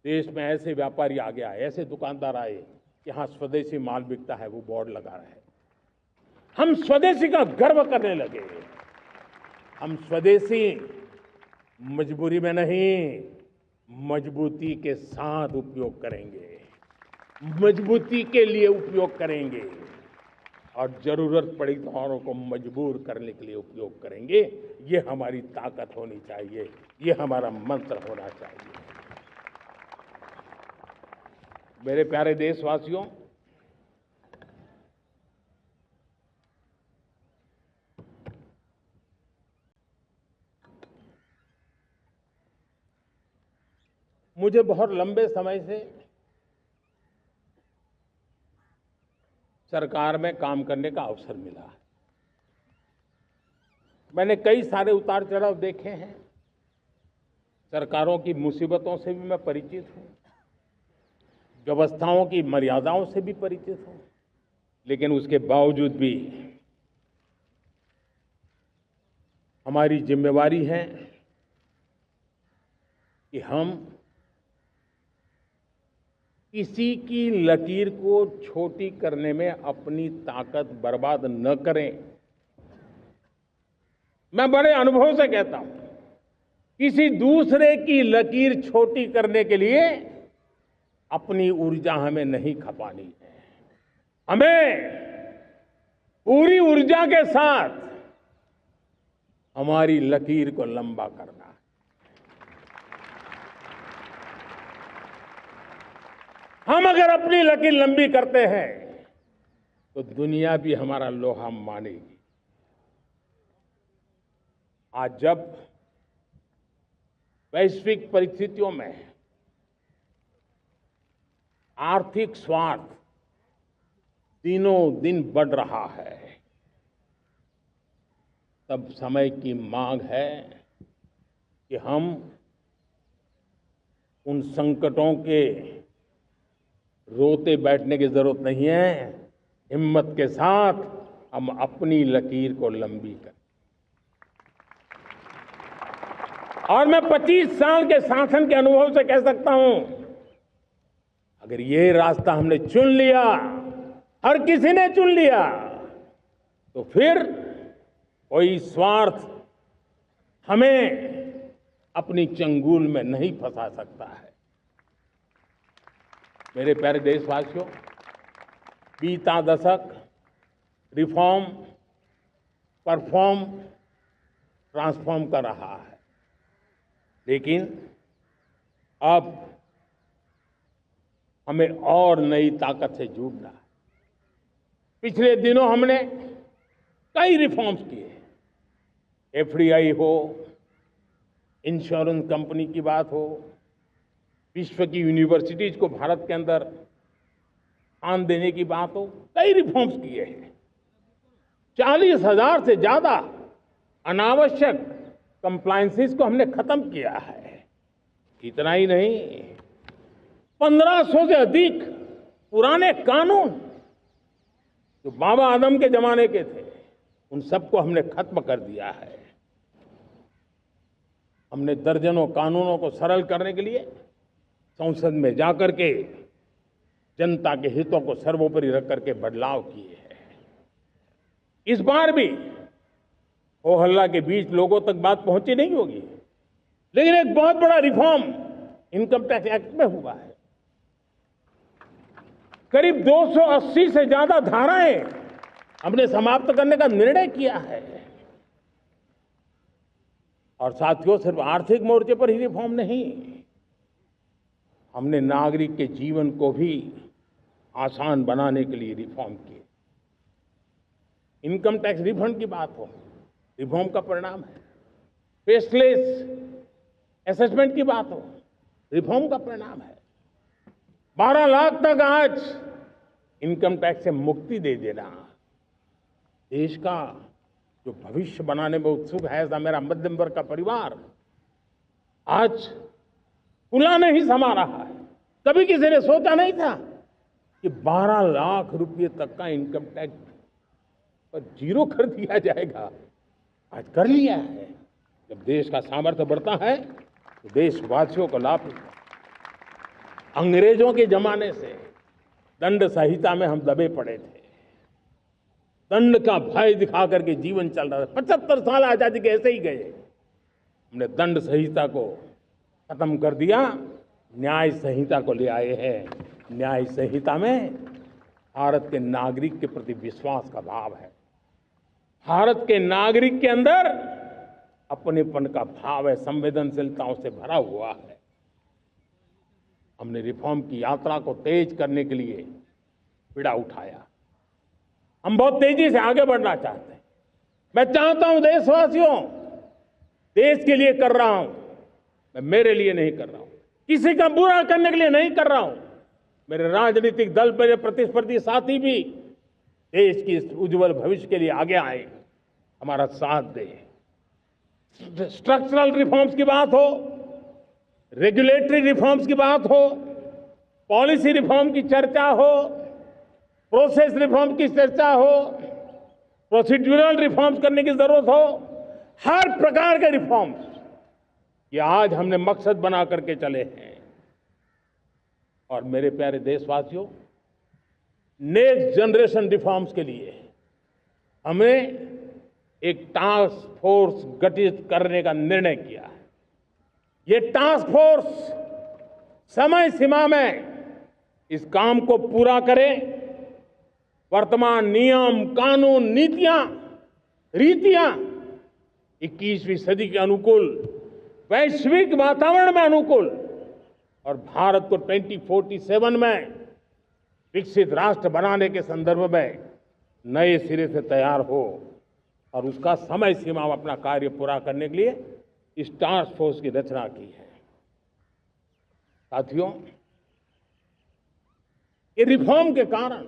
S1: देश में ऐसे व्यापारी आगे आए, ऐसे दुकानदार आए कि हाँ स्वदेशी माल बिकता है, वो बोर्ड लगा रहे हैं। हम स्वदेशी का गर्व करने लगे। हम स्वदेशी मजबूरी में नहीं, मजबूती के साथ उपयोग करेंगे, मजबूती के लिए उपयोग करेंगे और जरूरत पड़ी तो औरों को मजबूर करने के लिए उपयोग करेंगे। ये हमारी ताकत होनी चाहिए, ये हमारा मंत्र होना चाहिए। मेरे प्यारे देशवासियों, मुझे बहुत लंबे समय से सरकार में काम करने का अवसर मिला है। मैंने कई सारे उतार चढ़ाव देखे हैं, सरकारों की मुसीबतों से भी मैं परिचित हूं, व्यवस्थाओं की मर्यादाओं से भी परिचित हूं। लेकिन उसके बावजूद भी हमारी जिम्मेवारी है कि हम किसी की लकीर को छोटी करने में अपनी ताकत बर्बाद न करें। मैं बड़े अनुभव से कहता हूं, किसी दूसरे की लकीर छोटी करने के लिए अपनी ऊर्जा हमें नहीं खपानी है। हमें पूरी ऊर्जा के साथ हमारी लकीर को लंबा करना है। हम अगर अपनी लकीर लंबी करते हैं तो दुनिया भी हमारा लोहा मानेगी। आज जब वैश्विक परिस्थितियों में आर्थिक स्वार्थ दिनों दिन बढ़ रहा है, तब समय की मांग है कि हम उन संकटों के रोते बैठने की जरूरत नहीं है। हिम्मत के साथ हम अपनी लकीर को लंबी करें। और मैं 25 साल के शासन के अनुभव से कह सकता हूं, अगर ये रास्ता हमने चुन लिया, हर किसी ने चुन लिया, तो फिर कोई स्वार्थ हमें अपनी चंगुल में नहीं फंसा सकता है। मेरे प्यारे देशवासियों, बीता दशक रिफॉर्म, परफॉर्म, ट्रांसफॉर्म कर रहा है। लेकिन अब हमें और नई ताकत से जुड़ना है। पिछले दिनों हमने कई रिफॉर्म्स किए। एफडीआई हो, इंश्योरेंस कंपनी की बात हो, विश्व की यूनिवर्सिटीज को भारत के अंदर स्थान देने की बात हो, कई रिफॉर्म्स किए हैं। 40,000 से ज्यादा अनावश्यक कंप्लायंसेस को हमने खत्म किया है। इतना ही नहीं, 1500 से अधिक पुराने कानून जो बाबा आदम के जमाने के थे, उन सबको हमने खत्म कर दिया है। हमने दर्जनों कानूनों को सरल करने के लिए संसद में जाकर के जनता के हितों को सर्वोपरि रख करके बदलाव किए हैं। इस बार भी हो हल्ला के बीच लोगों तक बात पहुंची नहीं होगी, लेकिन एक बहुत बड़ा रिफॉर्म इनकम टैक्स एक्ट में हुआ है। करीब 280 से ज्यादा धाराएं हमने समाप्त करने का निर्णय किया है। और साथियों, सिर्फ आर्थिक मोर्चे पर ही रिफॉर्म नहीं, हमने नागरिक के जीवन को भी आसान बनाने के लिए रिफॉर्म किए। इनकम टैक्स रिफंड की बात हो, रिफॉर्म का परिणाम है। फेसलेस असेसमेंट की बात हो, रिफॉर्म का परिणाम है। 12 लाख तक आज इनकम टैक्स से मुक्ति दे देना, देश का जो भविष्य बनाने में उत्सुक है ऐसा मेरा मध्यम वर्ग का परिवार आज फूला नहीं समा रहा है। कभी किसी ने सोचा नहीं था कि 12 लाख रुपए तक का इनकम टैक्स पर जीरो कर दिया जाएगा। आज कर लिया है। जब देश का सामर्थ्य बढ़ता है तो देशवासियों को लाभ मिलता है। अंग्रेजों के जमाने से दंड संहिता में हम दबे पड़े थे। दंड का भय दिखा करके जीवन चल रहा था। 75 साल आजादी के ऐसे ही गए। हमने दंड संहिता को खत्म कर दिया, न्याय संहिता को ले आए हैं। न्याय संहिता में भारत के नागरिक के प्रति विश्वास का भाव है। भारत के नागरिक के अंदर अपनेपन का भाव है, संवेदनशीलताओं से भरा हुआ है। हमने रिफॉर्म की यात्रा को तेज करने के लिए बीड़ा उठाया। हम बहुत तेजी से आगे बढ़ना चाहते हैं। मैं चाहता हूं देशवासियों, देश के लिए कर रहा हूं, मैं मेरे लिए नहीं कर रहा हूं, किसी का बुरा करने के लिए नहीं कर रहा हूं। मेरे राजनीतिक दल, मेरे प्रतिस्पर्धी साथी भी देश की इस उज्जवल भविष्य के लिए आगे आए, हमारा साथ दे। स्ट्रक्चरल रिफॉर्म्स की बात हो, रेगुलेटरी रिफॉर्म्स की बात हो, पॉलिसी रिफॉर्म की चर्चा हो, प्रोसेस रिफॉर्म की चर्चा हो, प्रोसीड्यूरल रिफॉर्म्स करने की जरूरत हो, हर प्रकार के रिफॉर्म्स ये आज हमने मकसद बना करके चले हैं। और मेरे प्यारे देशवासियों, नेक्स्ट जनरेशन रिफॉर्म्स के लिए हमें एक टास्क फोर्स गठित करने का निर्णय किया है। ये टास्क फोर्स समय सीमा में इस काम को पूरा करे। वर्तमान नियम, कानून, नीतियां, रीतियां 21वीं सदी के अनुकूल, वैश्विक वातावरण में अनुकूल और भारत को 2047 में विकसित राष्ट्र बनाने के संदर्भ में नए सिरे से तैयार हो और उसका समय सीमा में अपना कार्य पूरा करने के लिए इस टास्क फोर्स की रचना की है। साथियों, ये रिफॉर्म के कारण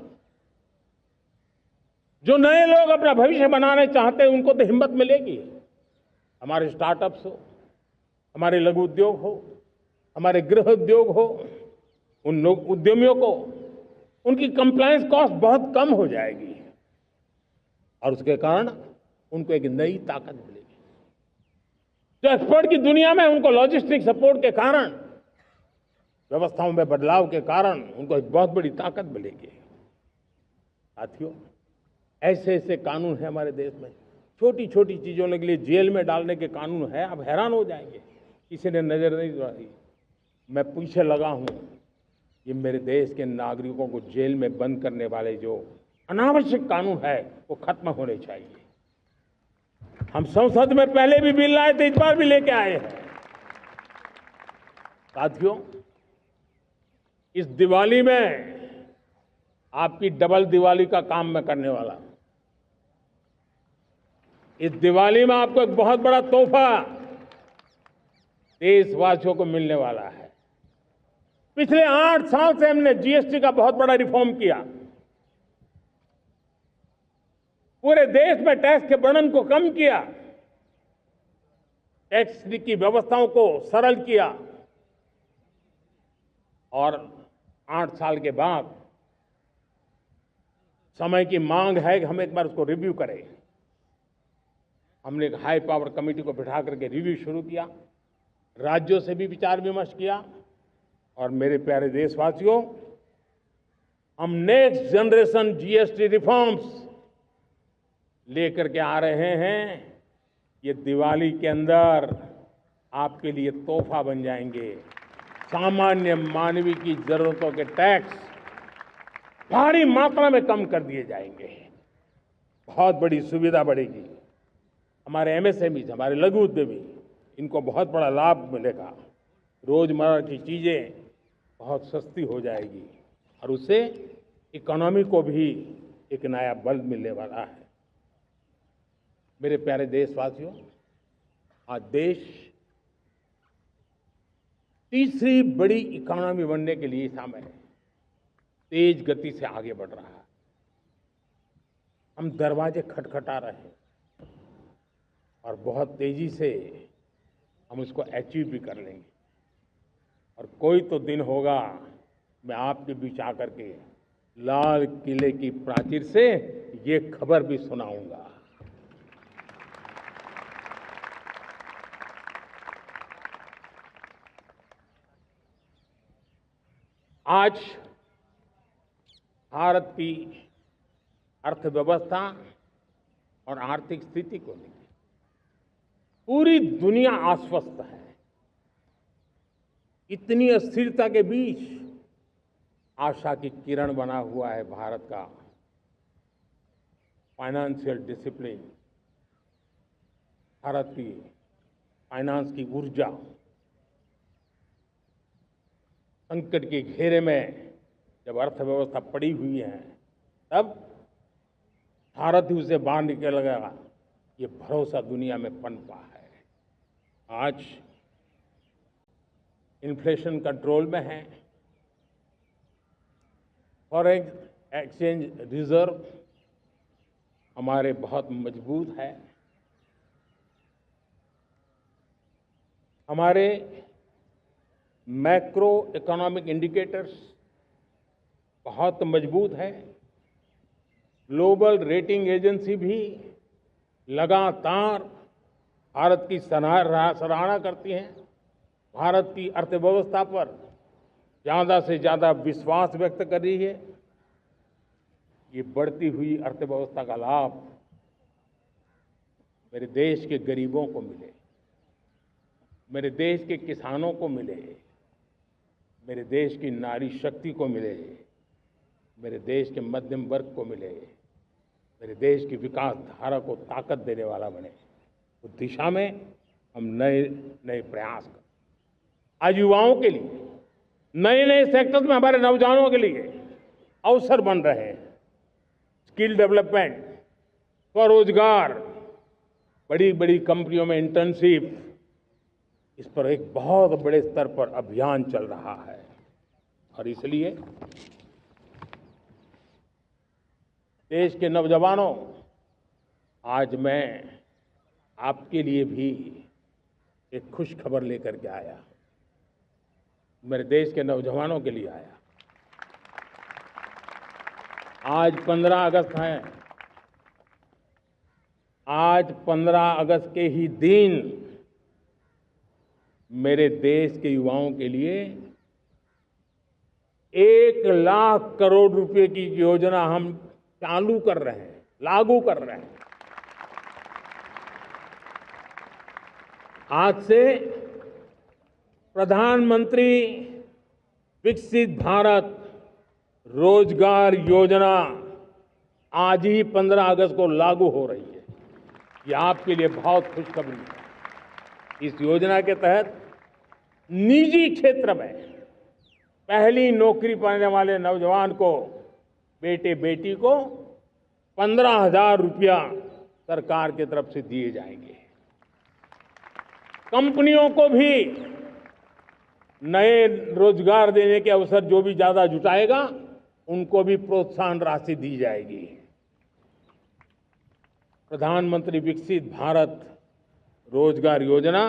S1: जो नए लोग अपना भविष्य बनाने चाहते हैं उनको तो हिम्मत मिलेगी। हमारे स्टार्टअप्स हो, हमारे लघु उद्योग हो, हमारे गृह उद्योग हो, उन लोग उद्यमियों को उनकी कंप्लायंस कॉस्ट बहुत कम हो जाएगी और उसके कारण उनको एक नई ताकत मिलेगी। जो एक्सपोर्ट की दुनिया में उनको लॉजिस्टिक सपोर्ट के कारण, व्यवस्थाओं में बदलाव के कारण उनको एक बहुत बड़ी ताकत मिलेगी। साथियों, ऐसे ऐसे कानून है हमारे देश में, छोटी छोटी चीजों के लिए जेल में डालने के कानून है। आप हैरान हो जाएंगे, किसी ने नजर नहीं डाली। मैं पीछे लगा हूं, ये मेरे देश के नागरिकों को जेल में बंद करने वाले जो अनावश्यक कानून है वो खत्म होने चाहिए। हम संसद में पहले भी बिल लाए थे, इस बार भी लेके आए हैं। साथियों, इस दिवाली में आपकी डबल दिवाली का काम मैं करने वाला हूं। इस दिवाली में आपको एक बहुत बड़ा तोहफा देशवासियों को मिलने वाला है। पिछले 8 साल से हमने जीएसटी का बहुत बड़ा रिफॉर्म किया। पूरे देश में टैक्स के बर्डन को कम किया, टैक्स की व्यवस्थाओं को सरल किया और 8 साल के बाद समय की मांग है कि हम एक बार उसको रिव्यू करें। हमने एक हाई पावर कमेटी को बिठा करके रिव्यू शुरू किया, राज्यों से भी विचार विमर्श किया और मेरे प्यारे देशवासियों, हम नेक्स्ट जनरेशन जीएसटी रिफॉर्म्स लेकर के आ रहे हैं। ये दिवाली के अंदर आपके लिए तोहफा बन जाएंगे। सामान्य मानवीय की जरूरतों के टैक्स भारी मात्रा में कम कर दिए जाएंगे। बहुत बड़ी सुविधा बढ़ेगी। हमारे एमएसएमई, हमारे लघु उद्यमी, इनको बहुत बड़ा लाभ मिलेगा। रोजमर्रा की चीजें बहुत सस्ती हो जाएगी और उससे इकोनॉमी को भी एक नया बल मिलने वाला है। मेरे प्यारे देशवासियों, आज देश तीसरी बड़ी इकोनॉमी बनने के लिए समय तेज गति से आगे बढ़ रहा है। हम दरवाजे खटखटा रहे हैं और बहुत तेजी से हम उसको अचीव भी कर लेंगे। और कोई तो दिन होगा मैं आपके बीच आकर के लाल किले की प्राचीर से ये खबर भी सुनाऊंगा। आज भारत की अर्थव्यवस्था और आर्थिक स्थिति को लेकर पूरी दुनिया आश्वस्त है। इतनी अस्थिरता के बीच आशा की किरण बना हुआ है भारत का फाइनेंशियल डिसिप्लिन, भारत की फाइनेंस की ऊर्जा। संकट के घेरे में जब अर्थव्यवस्था पड़ी हुई है, तब भारत ही उसे बाहर निकलेगा, ये भरोसा दुनिया में पनपा है। आज इन्फ्लेशन कंट्रोल में है, फॉरेन एक्सचेंज रिजर्व हमारे बहुत मजबूत है, हमारे मैक्रो इकोनॉमिक इंडिकेटर्स बहुत मजबूत है। ग्लोबल रेटिंग एजेंसी भी लगातार भारत की सराहना करती हैं, भारत की अर्थव्यवस्था पर ज़्यादा से ज़्यादा विश्वास व्यक्त कर रही है। ये बढ़ती हुई अर्थव्यवस्था का लाभ मेरे देश के गरीबों को मिले, मेरे देश के किसानों को मिले, मेरे देश की नारी शक्ति को मिले, मेरे देश के मध्यम वर्ग को मिले, मेरे देश की विकास धारा को ताकत देने वाला बने। उस दिशा में हम नए नए प्रयास करें। आज युवाओं के लिए नए नए सेक्टर्स में हमारे नौजवानों के लिए अवसर बन रहे हैं। स्किल डेवलपमेंट, स्वरोजगार, बड़ी बड़ी कंपनियों में इंटर्नशिप, इस पर एक बहुत बड़े स्तर पर अभियान चल रहा है। और इसलिए देश के नौजवानों, आज मैं आपके लिए भी एक खुश खबर लेकर के आया। मेरे देश के नौजवानों के लिए आया। आज 15 अगस्त है। आज 15 अगस्त के ही दिन मेरे देश के युवाओं के लिए 1 लाख करोड़ रुपए की योजना हम चालू कर रहे हैं, लागू कर रहे हैं। आज से प्रधानमंत्री विकसित भारत रोजगार योजना आज ही 15 अगस्त को लागू हो रही है। ये आपके लिए बहुत खुशखबरी है। इस योजना के तहत निजी क्षेत्र में पहली नौकरी पाने वाले नौजवान को, बेटे बेटी को 15,000 रुपया सरकार की तरफ से दिए जाएंगे। कंपनियों को भी नए रोजगार देने के अवसर जो भी ज्यादा जुटाएगा, उनको भी प्रोत्साहन राशि दी जाएगी। प्रधानमंत्री विकसित भारत रोजगार योजना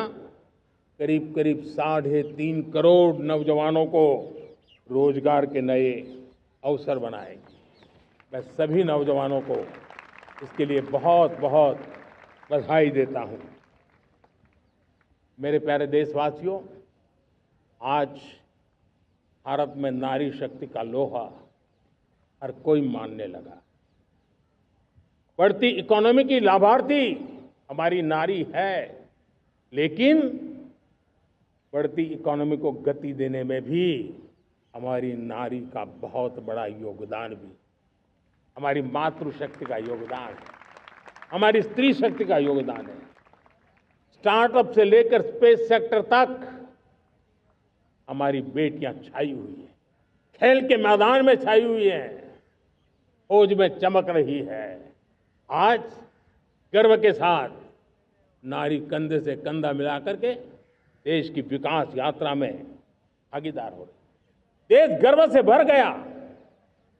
S1: करीब करीब 3.5 करोड़ नौजवानों को रोजगार के नए अवसर बनाएगी। मैं सभी नौजवानों को इसके लिए बहुत बहुत बधाई देता हूं। मेरे प्यारे देशवासियों, आज भारत में नारी शक्ति का लोहा हर कोई मानने लगा। बढ़ती इकोनॉमी की लाभार्थी हमारी नारी है, लेकिन बढ़ती इकोनॉमी को गति देने में भी हमारी नारी का बहुत बड़ा योगदान भी, हमारी मातृशक्ति का योगदान है, हमारी स्त्री शक्ति का योगदान है। स्टार्टअप से लेकर स्पेस सेक्टर तक हमारी बेटियां छाई हुई हैं, खेल के मैदान में छाई हुई हैं, फौज में चमक रही है। आज गर्व के साथ नारी कंधे से कंधा मिला करके देश की विकास यात्रा में भागीदार हो रही। देश गर्व से भर गया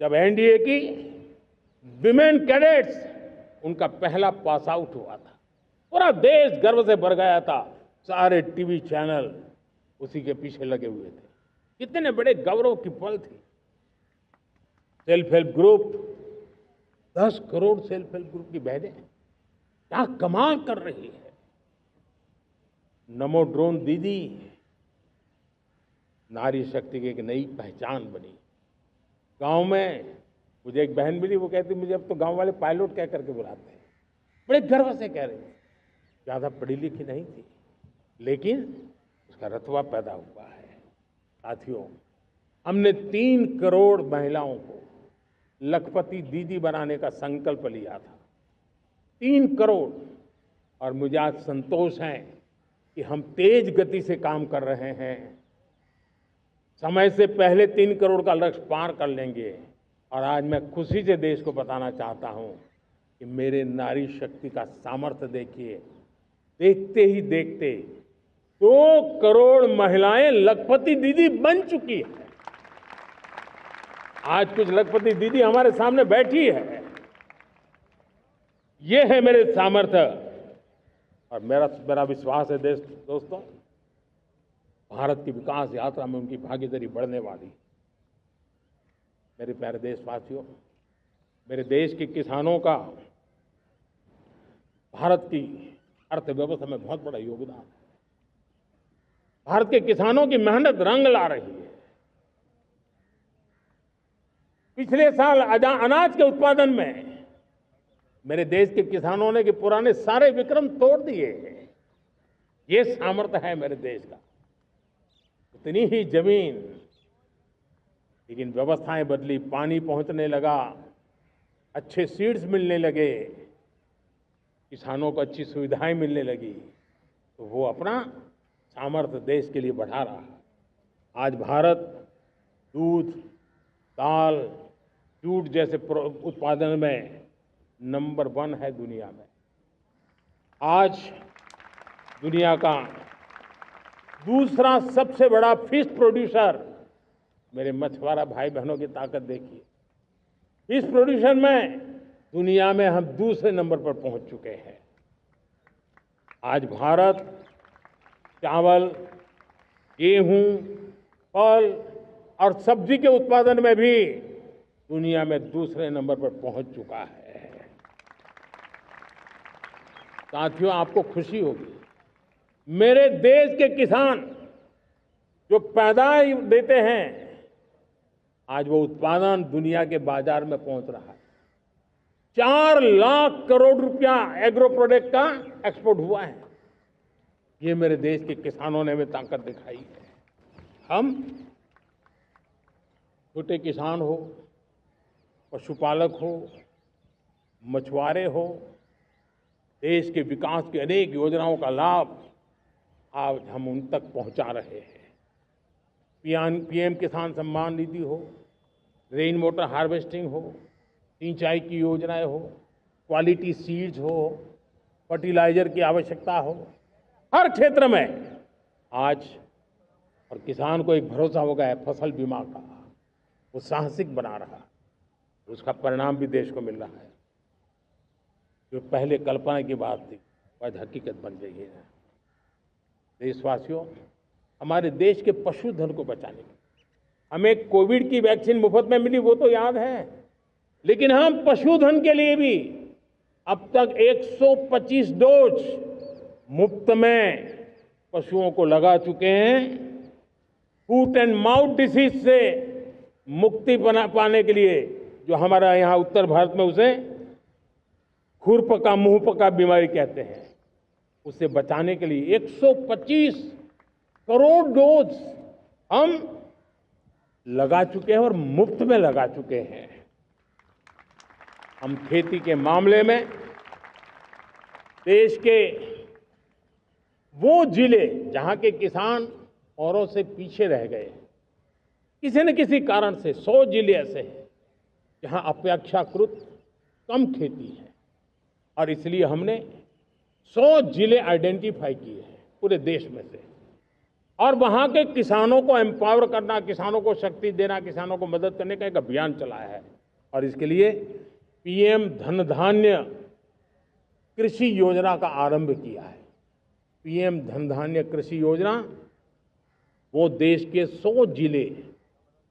S1: जब एनडीए की विमेन कैडेट्स उनका पहला पास आउट हुआ था। पूरा देश गर्व से भर गया था। सारे टीवी चैनल उसी के पीछे लगे हुए थे। कितने बड़े गौरव की पल थी। Self help group, 10 crore self help group की बहनें क्या कमाल कर रही है। नमो ड्रोन दीदी नारी शक्ति की एक नई पहचान बनी। गांव में मुझे एक बहन मिली, वो कहती मुझे अब तो गांव वाले पायलट कह करके बुलाते हैं। बड़े गर्व से कह रहे थे। ज्यादा पढ़ी लिखी नहीं थी, लेकिन उसका रतबा पैदा हुआ है। साथियों, हमने 3 करोड़ महिलाओं को लखपति दीदी बनाने का संकल्प लिया था। 3 करोड़। और मुझे आज संतोष है कि हम तेज गति से काम कर रहे हैं। समय से पहले 3 करोड़ का लक्ष्य पार कर लेंगे। और आज मैं खुशी से देश को बताना चाहता हूं कि मेरे नारी शक्ति का सामर्थ्य देखिए। देखते ही देखते 2 करोड़ महिलाएं लखपति दीदी बन चुकी है। आज कुछ लखपति दीदी हमारे सामने बैठी है। ये है मेरे सामर्थ्य। और मेरा विश्वास है दोस्तों, भारत की विकास यात्रा में उनकी भागीदारी बढ़ने वाली। मेरे प्यारे देशवासियों, मेरे देश के किसानों का भारत की अर्थव्यवस्था में बहुत बड़ा योगदान है। भारत के किसानों की मेहनत रंग ला रही है। पिछले साल अनाज के उत्पादन में मेरे देश के किसानों ने के पुराने सारे विक्रम तोड़ दिए। ये सामर्थ्य है मेरे देश का। उतनी ही जमीन, लेकिन व्यवस्थाएं बदली, पानी पहुंचने लगा, अच्छे सीड्स मिलने लगे, किसानों को अच्छी सुविधाएं मिलने लगी, तो वो अपना सामर्थ्य देश के लिए बढ़ा रहा है। आज भारत दूध, दाल, जूट जैसे उत्पादन में नंबर 1 है दुनिया में। आज दुनिया का दूसरा सबसे बड़ा फिश प्रोड्यूसर। मेरे मछुआरा भाई बहनों की ताकत देखिए। फिश प्रोड्यूशन में दुनिया में हम दूसरे नंबर पर पहुंच चुके हैं। आज भारत चावल, गेहूं, फल और सब्जी के उत्पादन में भी दुनिया में दूसरे नंबर पर पहुंच चुका है। साथियों, आपको खुशी होगी, मेरे देश के किसान जो पैदावार देते हैं, आज वो उत्पादन दुनिया के बाजार में पहुंच रहा है। 4 लाख करोड़ रुपया एग्रो प्रोडक्ट का एक्सपोर्ट हुआ है। ये मेरे देश के किसानों ने भी ताकत दिखाई है। हम छोटे किसान हो, पशुपालक हो, मछुआरे हो, देश के विकास की अनेक योजनाओं का लाभ आज हम उन तक पहुंचा रहे हैं। पीएम किसान सम्मान निधि हो, रेन वाटर हार्वेस्टिंग हो, सिंचाई की योजनाएं हो, क्वालिटी सीड्स हो, फर्टिलाइजर की आवश्यकता हो, हर क्षेत्र में आज और किसान को एक भरोसा हो गया है फसल बीमा का। वो साहसिक बना रहा, उसका परिणाम भी देश को मिल रहा है। जो पहले कल्पना की बात थी आज हकीकत बन गई है। देशवासियों, हमारे देश के पशुधन को बचाने के हमें कोविड की वैक्सीन मुफ्त में मिली, वो तो याद है, लेकिन हम पशुधन के लिए भी अब तक 125 डोज मुफ्त में पशुओं को लगा चुके हैं। फूट एंड माउथ डिसीज से मुक्ति पाने के लिए, जो हमारा यहाँ उत्तर भारत में उसे खुरपका मुंहपका बीमारी कहते हैं, उसे बचाने के लिए 125 करोड़ डोज हम लगा चुके हैं और मुफ्त में लगा चुके हैं। हम खेती के मामले में देश के वो जिले जहां के किसान औरों से पीछे रह गए, किसी न किसी कारण से 100 जिले ऐसे हैं जहां अपेक्षाकृत कम खेती है, और इसलिए हमने 100 जिले आइडेंटिफाई किए हैं पूरे देश में से, और वहां के किसानों को एम्पावर करना, किसानों को शक्ति देना, किसानों को मदद करने का एक अभियान चलाया है। और इसके लिए पीएम धन धान्य कृषि योजना का आरंभ किया है। पीएम धन धान्य कृषि योजना वो देश के 100 जिले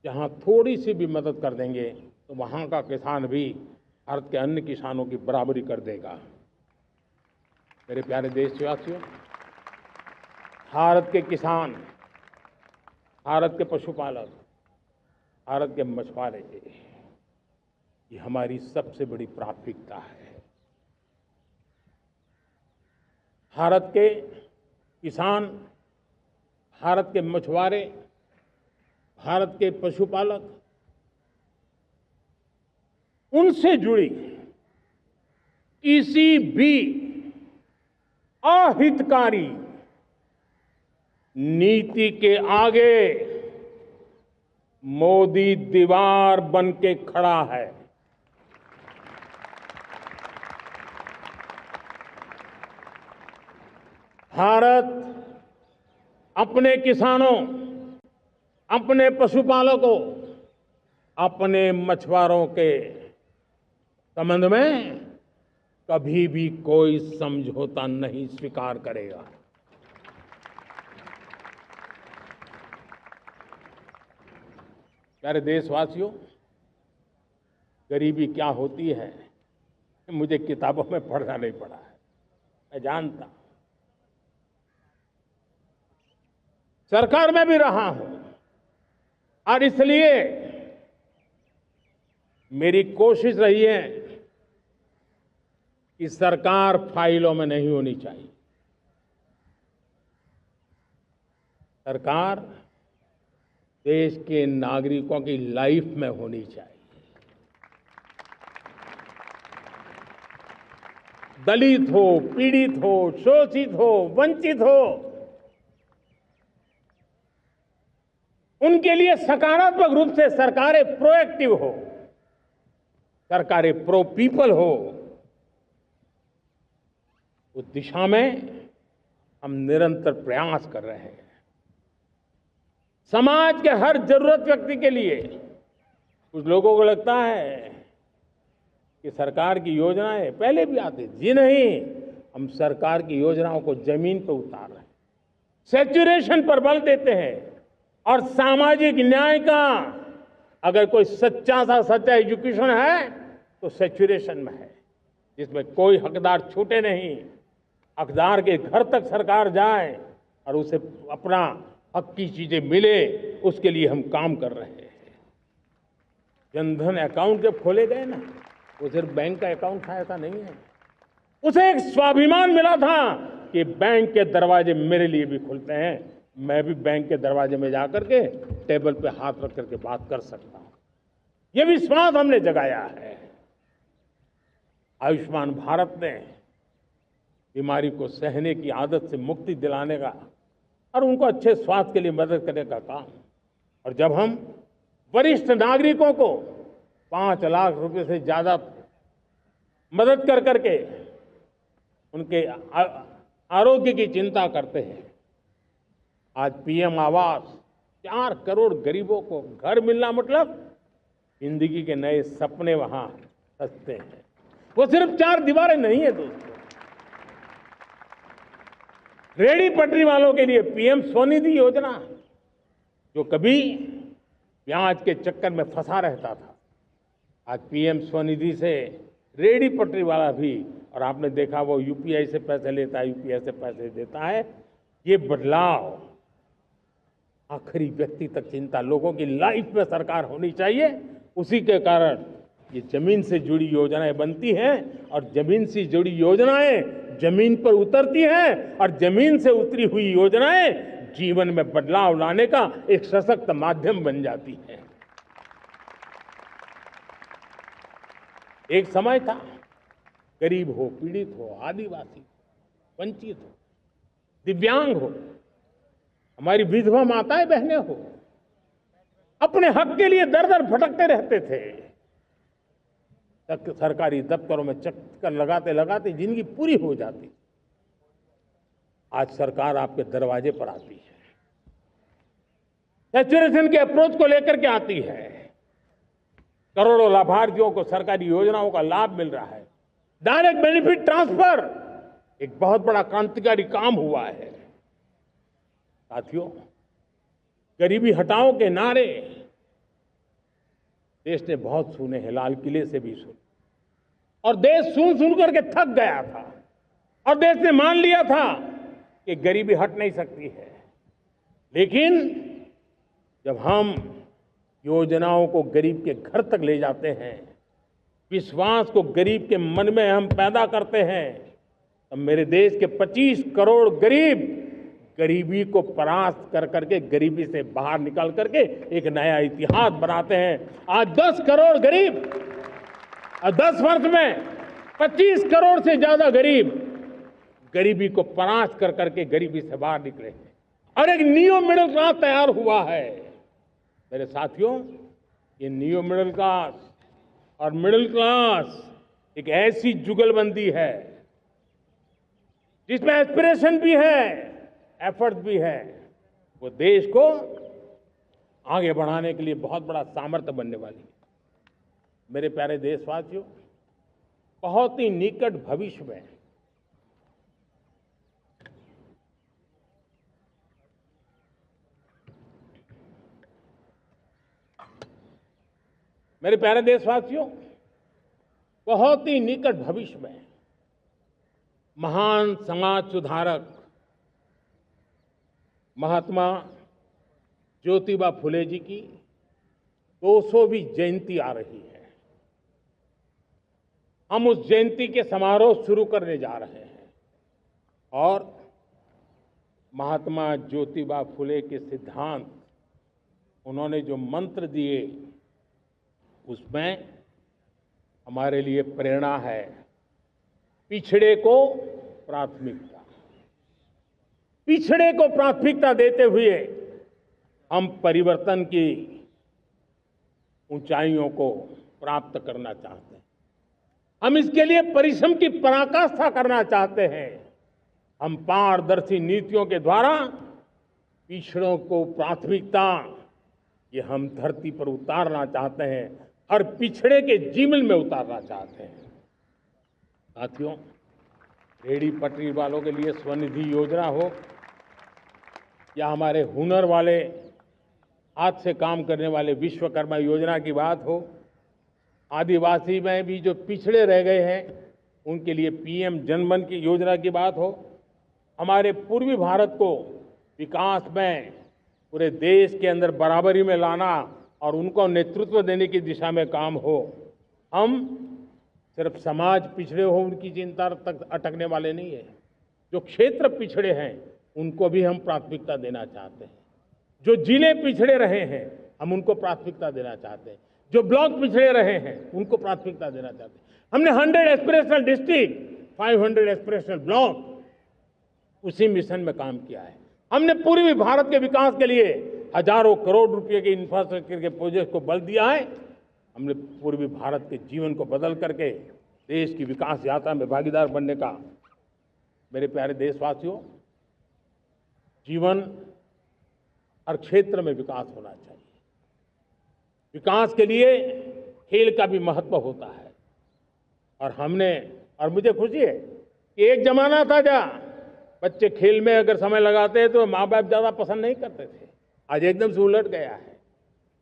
S1: जहां थोड़ी सी भी मदद कर देंगे तो वहां का किसान भी भारत के अन्य किसानों की बराबरी कर देगा। मेरे प्यारे देशवासियों, भारत के किसान, भारत के पशुपालक, भारत के मछुआरे, ये हमारी सबसे बड़ी प्राथमिकता है। भारत के किसान, भारत के मछुआरे, भारत के पशुपालक, उनसे जुड़ी किसी भी अहितकारी नीति के आगे मोदी दीवार बन के खड़ा है। भारत अपने किसानों, अपने पशुपालकों, अपने मछुआरों के संबंध में कभी भी कोई समझौता नहीं स्वीकार करेगा। प्यारे देशवासियों, गरीबी क्या होती है मुझे किताबों में पढ़ना नहीं पड़ा है, मैं जानता। सरकार में भी रहा हूं और इसलिए मेरी कोशिश रही है कि सरकार फाइलों में नहीं होनी चाहिए। सरकार देश के नागरिकों की लाइफ में होनी चाहिए। दलित हो, पीड़ित हो, शोषित हो, वंचित हो, उनके लिए सकारात्मक रूप से सरकारें प्रोएक्टिव हो, सरकारें प्रो पीपल हो, उस दिशा में हम निरंतर प्रयास कर रहे हैं। समाज के हर जरूरत व्यक्ति के लिए, कुछ लोगों को लगता है कि सरकार की योजनाएं पहले भी आती थी। जी नहीं, हम सरकार की योजनाओं को जमीन पर उतार रहे हैं, सैचुरेशन पर बल देते हैं। और सामाजिक न्याय का अगर कोई सच्चा एजुकेशन है तो सैचुरेशन में है, जिसमें कोई हकदार छूटे नहीं, हकदार के घर तक सरकार जाए और उसे अपना हक की चीजें मिले, उसके लिए हम काम कर रहे हैं। जनधन अकाउंट जब खोले गए ना, वो सिर्फ बैंक का अकाउंट था ऐसा नहीं है, उसे एक स्वाभिमान मिला था कि बैंक के दरवाजे मेरे लिए भी खुलते हैं, मैं भी बैंक के दरवाजे में जाकर के टेबल पे हाथ रख करके बात कर सकता हूं। ये विश्वास हमने जगाया है। आयुष्मान भारत ने बीमारी को सहने की आदत से मुक्ति दिलाने का और उनको अच्छे स्वास्थ्य के लिए मदद करने का काम और जब हम वरिष्ठ नागरिकों को 5 लाख रुपए से ज्यादा मदद कर करके उनके आरोग्य की चिंता करते हैं, आज पीएम आवास 4 करोड़ गरीबों को घर मिलना मतलब जिंदगी के नए सपने वहां सजते हैं। वो सिर्फ 4 दीवारें नहीं है दोस्तों। रेहड़ी पटरी वालों के लिए पीएम स्वनिधि योजना, जो कभी ब्याज के चक्कर में फंसा रहता था, आज पीएम स्वनिधि से रेहड़ी पटरी वाला भी, और आपने देखा वो यूपीआई से पैसे लेता है, यूपीआई से पैसे देता है। ये बदलाव आखिरी व्यक्ति तक चिंता लोगों की लाइफ में सरकार होनी चाहिए। उसी के कारण ये जमीन से जुड़ी योजनाएं बनती हैं और जमीन से जुड़ी योजनाएं जमीन पर उतरती हैं और जमीन से उतरी हुई योजनाएं जीवन में बदलाव लाने का एक सशक्त माध्यम बन जाती हैं। एक समय था गरीब हो, पीड़ित हो, आदिवासी हो, वंचित हो, दिव्यांग हो, हमारी विधवा माताएं बहनें हो, अपने हक के लिए दर दर भटकते रहते थे। सरकारी दफ्तरों में चक्कर लगाते लगाते जिंदगी पूरी हो जाती। आज सरकार आपके दरवाजे पर आती है, सैचुरेशन के अप्रोच को लेकर के आती है। करोड़ों लाभार्थियों को सरकारी योजनाओं का लाभ मिल रहा है। डायरेक्ट बेनिफिट ट्रांसफर एक बहुत बड़ा क्रांतिकारी काम हुआ है। साथियों, गरीबी हटाओ के नारे देश ने बहुत सुने हैं, लाल किले से भी सुने, और देश सुन सुन करके थक गया था और देश ने मान लिया था कि गरीबी हट नहीं सकती है। लेकिन जब हम योजनाओं को गरीब के घर तक ले जाते हैं, विश्वास को गरीब के मन में हम पैदा करते हैं, तब मेरे देश के 25 करोड़ गरीब गरीबी को परास्त कर करके, गरीबी से बाहर निकल करके एक नया इतिहास बनाते हैं। आज 10 करोड़ गरीब और 10 वर्ष में 25 करोड़ से ज्यादा गरीब गरीबी को परास्त कर करके गरीबी से बाहर निकले हैं और एक न्यू मिडिल क्लास तैयार हुआ है। मेरे साथियों, ये न्यू मिडिल क्लास और मिडिल क्लास एक ऐसी जुगलबंदी है जिसमें एस्पिरेशन भी है, एफर्ट भी है। वो देश को आगे बढ़ाने के लिए बहुत बड़ा सामर्थ्य बनने वाली है। मेरे प्यारे देशवासियों, बहुत ही निकट भविष्य में मेरे प्यारे देशवासियों, बहुत ही निकट भविष्य में महान समाज सुधारक महात्मा ज्योतिबा फुले जी की 200वीं जयंती आ रही है। हम उस जयंती के समारोह शुरू करने जा रहे हैं और महात्मा ज्योतिबा फुले के सिद्धांत, उन्होंने जो मंत्र दिए, उसमें हमारे लिए प्रेरणा है। पिछड़े को प्राथमिकता, पिछड़े को प्राथमिकता देते हुए हम परिवर्तन की ऊंचाइयों को प्राप्त करना चाहते हैं। हम इसके लिए परिश्रम की पराकाष्ठा करना चाहते हैं। हम पारदर्शी नीतियों के द्वारा पिछड़ों को प्राथमिकता, ये हम धरती पर उतारना चाहते हैं, हर पिछड़े के जीवन में उतारना चाहते हैं। साथियों, रेहड़ी पटरी वालों के लिए स्वनिधि योजना हो या हमारे हुनर वाले, हाथ से काम करने वाले विश्वकर्मा योजना की बात हो, आदिवासी में भी जो पिछड़े रह गए हैं उनके लिए पीएम जनधन की योजना की बात हो, हमारे पूर्वी भारत को विकास में पूरे देश के अंदर बराबरी में लाना और उनको नेतृत्व देने की दिशा में काम हो। हम सिर्फ समाज पिछड़े हो उनकी चिंता तक अटकने वाले नहीं है। जो क्षेत्र पिछड़े हैं उनको भी हम प्राथमिकता देना चाहते हैं। जो जिले पिछड़े रहे हैं हम उनको प्राथमिकता देना चाहते हैं। जो ब्लॉक पिछड़े रहे हैं उनको प्राथमिकता देना चाहते हैं। हमने 100 एस्पिरेशनल डिस्ट्रिक्ट, 500 एस्पिरेशनल ब्लॉक, उसी मिशन में काम किया है। हमने पूर्वी भारत के विकास के लिए हजारों करोड़ रुपए के इंफ्रास्ट्रक्चर के प्रोजेक्ट को बल दिया है। हमने पूर्वी भारत के जीवन को बदल करके देश की विकास यात्रा में भागीदार बनने का। मेरे प्यारे देशवासियों, जीवन हर क्षेत्र में विकास होना चाहिए। विकास के लिए खेल का भी महत्व होता है। और मुझे खुशी है कि एक जमाना था जहाँ बच्चे खेल में अगर समय लगाते हैं तो माँ बाप ज़्यादा पसंद नहीं करते थे। आज एकदम से उलट गया है।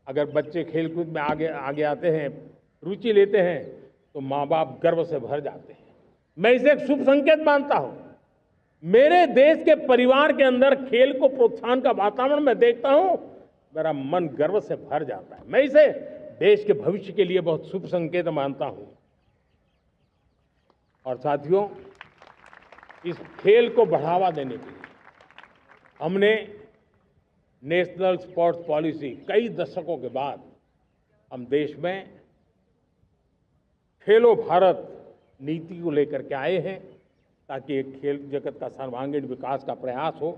S1: अगर बच्चे खेल कूद में आगे आते हैं, रुचि लेते हैं, तो माँ बाप गर्व से भर जाते हैं। मैं इसे एक शुभ संकेत मानता हूँ। मेरे देश के परिवार के अंदर खेल को प्रोत्साहन का वातावरण मैं देखता हूँ, मेरा मन गर्व से भर जाता है। मैं इसे देश के भविष्य के लिए बहुत शुभ संकेत मानता हूँ। और साथियों, इस खेल को बढ़ावा देने के लिए हमने नेशनल स्पोर्ट्स पॉलिसी, कई दशकों के बाद हम देश में खेलो भारत नीति को लेकर के आए हैं, ताकि एक खेल जगत का सर्वांगीण विकास का प्रयास हो।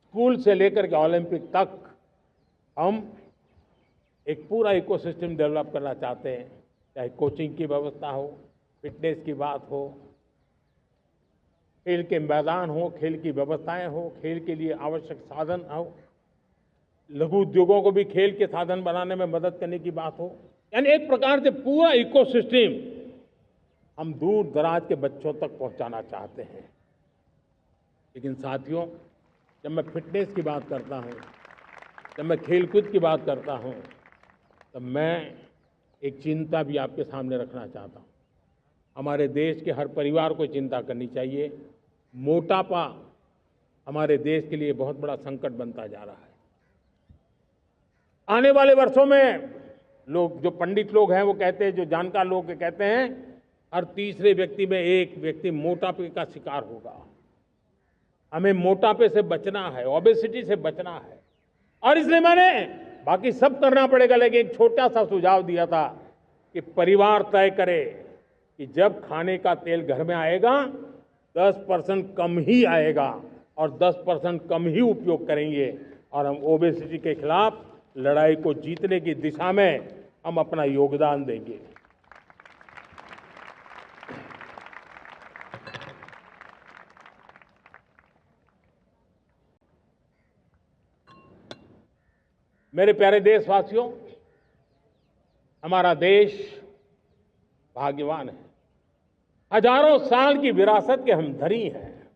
S1: स्कूल से लेकर के ओलंपिक तक हम एक पूरा इकोसिस्टम डेवलप करना चाहते हैं, चाहे कोचिंग की व्यवस्था हो, फिटनेस की बात हो, खेल के मैदान हो, खेल की व्यवस्थाएं हो, खेल के लिए आवश्यक साधन हो, लघु उद्योगों को भी खेल के साधन बनाने में मदद करने की बात हो। यानी एक प्रकार से पूरा इकोसिस्टम हम दूर दराज के बच्चों तक पहुंचाना चाहते हैं। लेकिन साथियों, जब मैं फिटनेस की बात करता हूं, जब मैं खेलकूद की बात करता हूं, तो मैं एक चिंता भी आपके सामने रखना चाहता हूं। हमारे देश के हर परिवार को चिंता करनी चाहिए। मोटापा हमारे देश के लिए बहुत बड़ा संकट बनता जा रहा है। आने वाले वर्षों में लोग, जो पंडित लोग हैं वो कहते हैं, जो जानकार लोग कहते हैं, हर तीसरे व्यक्ति में एक व्यक्ति मोटापे का शिकार होगा। हमें मोटापे से बचना है, ओबेसिटी से बचना है। और इसलिए मैंने बाकी सब करना पड़ेगा, लेकिन एक छोटा सा सुझाव दिया था कि परिवार तय करे कि जब खाने का तेल घर में आएगा 10% कम ही आएगा और 10% कम ही उपयोग करेंगे, और हम ओबेसिटी के खिलाफ लड़ाई को जीतने की दिशा में हम अपना योगदान देंगे। मेरे प्यारे देशवासियों, हमारा देश भाग्यवान है। हजारों साल की विरासत के हम धनी हैं,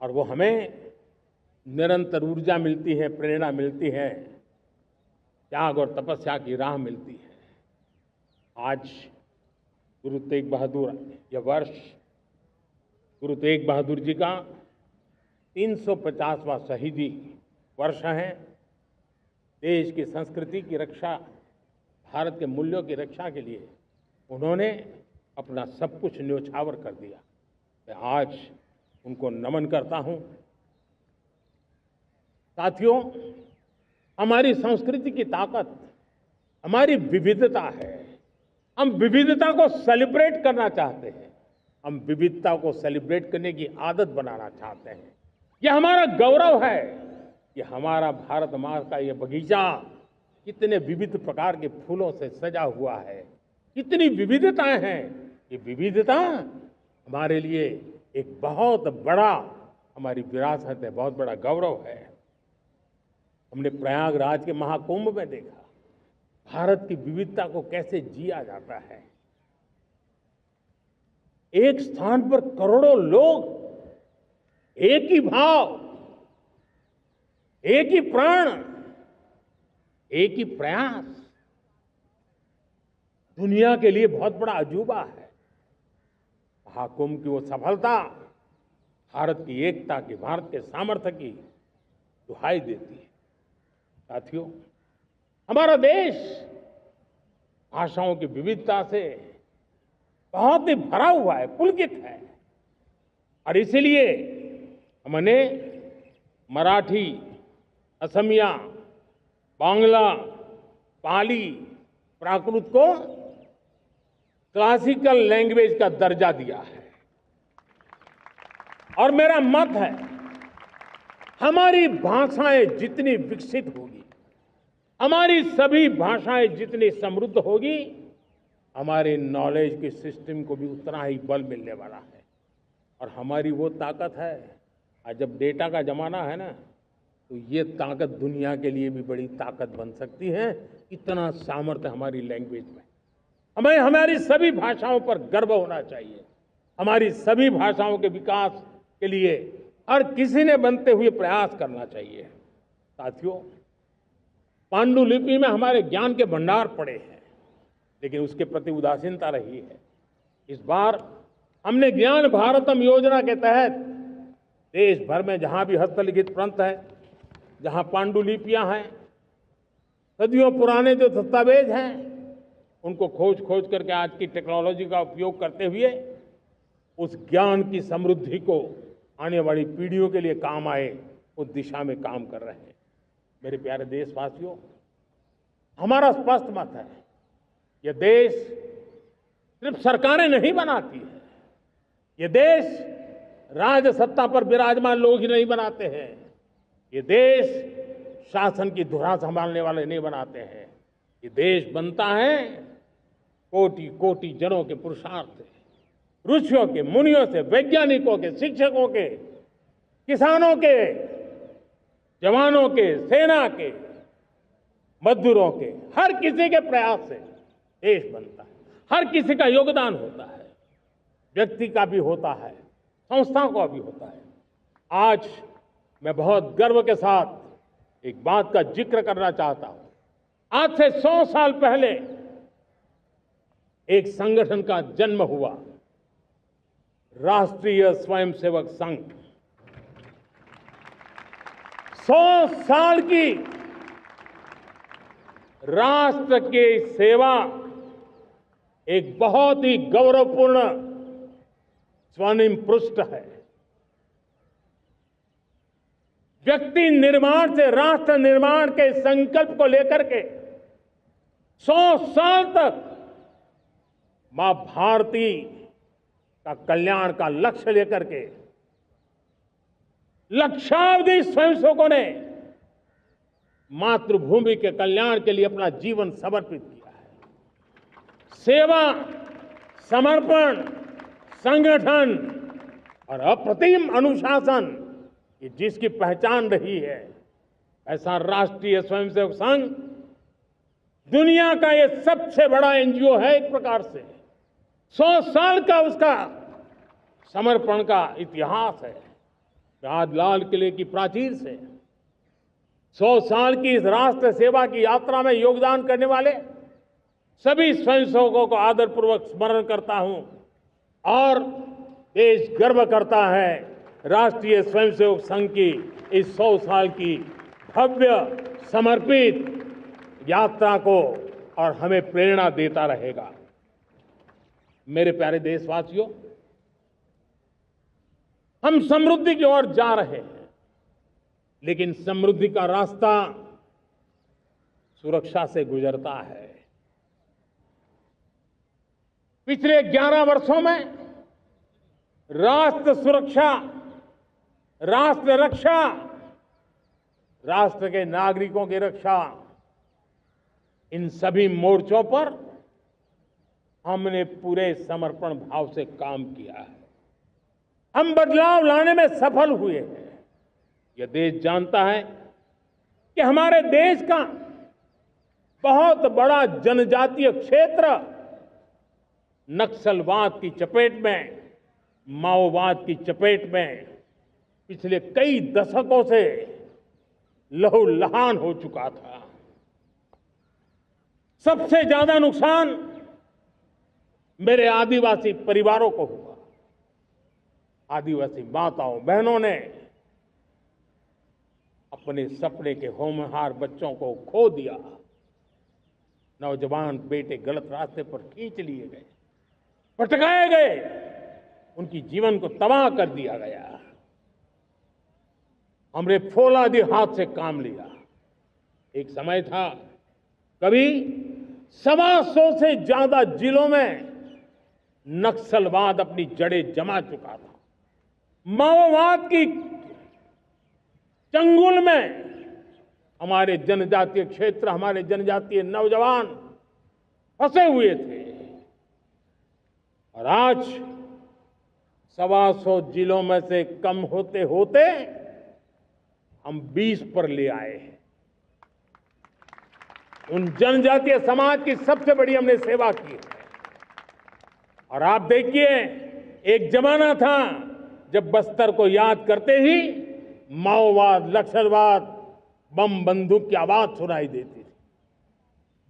S1: और वो हमें निरंतर ऊर्जा मिलती है, प्रेरणा मिलती है, त्याग और तपस्या की राह मिलती है। आज गुरु तेग बहादुर, यह वर्ष गुरु तेग बहादुर जी का 350वां शहीदी वर्ष है। देश की संस्कृति की रक्षा, भारत के मूल्यों की रक्षा के लिए उन्होंने अपना सब कुछ न्योछावर कर दिया। मैं आज उनको नमन करता हूं। साथियों, हमारी संस्कृति की ताकत हमारी विविधता है। हम विविधता को सेलिब्रेट करना चाहते हैं। हम विविधता को सेलिब्रेट करने की आदत बनाना चाहते हैं। यह हमारा गौरव है कि हमारा भारत माँ का ये बगीचा कितने विविध प्रकार के फूलों से सजा हुआ है, कितनी विविधताएं हैं। ये विविधता हमारे लिए एक बहुत बड़ा, हमारी विरासत है, बहुत बड़ा गौरव है। हमने प्रयागराज के महाकुंभ में देखा भारत की विविधता को कैसे जिया जाता है। एक स्थान पर करोड़ों लोग, एक ही भाव, एक ही प्राण, एक ही प्रयास, दुनिया के लिए बहुत बड़ा अजूबा है। महाकुंभ की वो सफलता भारत की एकता की, भारत के सामर्थ्य की दुहाई देती है। साथियों, हमारा देश भाषाओं की विविधता से बहुत ही भरा हुआ है, पुलकित है। और इसीलिए हमने मराठी, असमिया, बांग्ला, पाली, प्राकृत को क्लासिकल लैंग्वेज का दर्जा दिया है। और मेरा मत है हमारी भाषाएं जितनी विकसित होगी, हमारी सभी भाषाएं जितनी समृद्ध होगी, हमारे नॉलेज के सिस्टम को भी उतना ही बल मिलने वाला है। और हमारी वो ताकत है, आज जब डेटा का जमाना है ना, तो ये ताकत दुनिया के लिए भी बड़ी ताकत बन सकती है। इतना सामर्थ्य हमारी लैंग्वेज में। हमें हमारी सभी भाषाओं पर गर्व होना चाहिए। हमारी सभी भाषाओं के विकास के लिए हर किसी ने बनते हुए प्रयास करना चाहिए। साथियों, पांडुलिपि में हमारे ज्ञान के भंडार पड़े हैं, लेकिन उसके प्रति उदासीनता रही है। इस बार हमने ज्ञान भारतम योजना के तहत देश भर में जहां भी हस्तलिखित ग्रंथ है, जहां पांडुलिपियां हैं, सदियों पुराने जो दस्तावेज हैं, उनको खोज खोज करके आज की टेक्नोलॉजी का उपयोग करते हुए उस ज्ञान की समृद्धि को आने वाली पीढ़ियों के लिए काम आए, उस दिशा में काम कर रहे हैं। मेरे प्यारे देशवासियों, हमारा स्पष्ट मत है, यह देश सिर्फ सरकारें नहीं बनाती है, ये देश राज सत्ता पर विराजमान लोग ही नहीं बनाते हैं, ये देश शासन की धुरा संभालने वाले नहीं बनाते हैं। ये देश बनता है कोटि कोटि जनों के पुरुषार्थ से, ऋषियों के, मुनियों से, वैज्ञानिकों के, शिक्षकों के, किसानों के, जवानों के, सेना के, मजदूरों के, हर किसी के प्रयास से देश बनता है। हर किसी का योगदान होता है, व्यक्ति का भी होता है, संस्थाओं का भी होता है। आज मैं बहुत गर्व के साथ एक बात का जिक्र करना चाहता हूं। आज से 100 साल पहले एक संगठन का जन्म हुआ, राष्ट्रीय स्वयंसेवक संघ। 100 साल की राष्ट्र की सेवा एक बहुत ही गौरवपूर्ण स्वर्णिम पृष्ठ है। व्यक्ति निर्माण से राष्ट्र निर्माण के संकल्प को लेकर के 100 साल तक मां भारती का कल्याण का लक्ष्य लेकर के लक्षावधि स्वयंसेवकों ने मातृभूमि के कल्याण के लिए अपना जीवन समर्पित किया है। सेवा, समर्पण, संगठन और अप्रतिम अनुशासन, ये जिसकी पहचान रही है, ऐसा राष्ट्रीय स्वयंसेवक संघ दुनिया का ये सबसे बड़ा एनजीओ है। एक प्रकार से 100 साल का उसका समर्पण का इतिहास है। आज लाल किले की प्राचीर से 100 साल की इस राष्ट्र सेवा की यात्रा में योगदान करने वाले सभी स्वयंसेवकों को आदरपूर्वक स्मरण करता हूं और देश गर्व करता है राष्ट्रीय स्वयंसेवक संघ की इस 100 साल की भव्य समर्पित यात्रा को, और हमें प्रेरणा देता रहेगा। मेरे प्यारे देशवासियों, हम समृद्धि की ओर जा रहे हैं, लेकिन समृद्धि का रास्ता सुरक्षा से गुजरता है। पिछले 11 वर्षों में राष्ट्र सुरक्षा, राष्ट्र रक्षा, राष्ट्र के नागरिकों की रक्षा, इन सभी मोर्चों पर हमने पूरे समर्पण भाव से काम किया है। हम बदलाव लाने में सफल हुए हैं। यह देश जानता है कि हमारे देश का बहुत बड़ा जनजातीय क्षेत्र नक्सलवाद की चपेट में, माओवाद की चपेट में पिछले कई दशकों से लहूलुहान हो चुका था। सबसे ज्यादा नुकसान मेरे आदिवासी परिवारों को हुआ। आदिवासी माताओं बहनों ने अपने सपने के होनहार बच्चों को खो दिया। नौजवान बेटे गलत रास्ते पर खींच लिए गए, भटकाए गए, उनकी जीवन को तबाह कर दिया गया। हमने फौलादी हाथ से काम लिया। एक समय था, कभी 125 से ज्यादा जिलों में नक्सलवाद अपनी जड़ें जमा चुका था। माओवाद की चंगुल में हमारे जनजातीय क्षेत्र, हमारे जनजातीय नौजवान फंसे हुए थे और आज 125 जिलों में से कम होते होते हम 20 पर ले आए हैं। उन जनजातीय समाज की सबसे बड़ी हमने सेवा की है। और आप देखिए, एक जमाना था जब बस्तर को याद करते ही माओवाद, नक्सलवाद, बम बंदूक की आवाज सुनाई देती थी।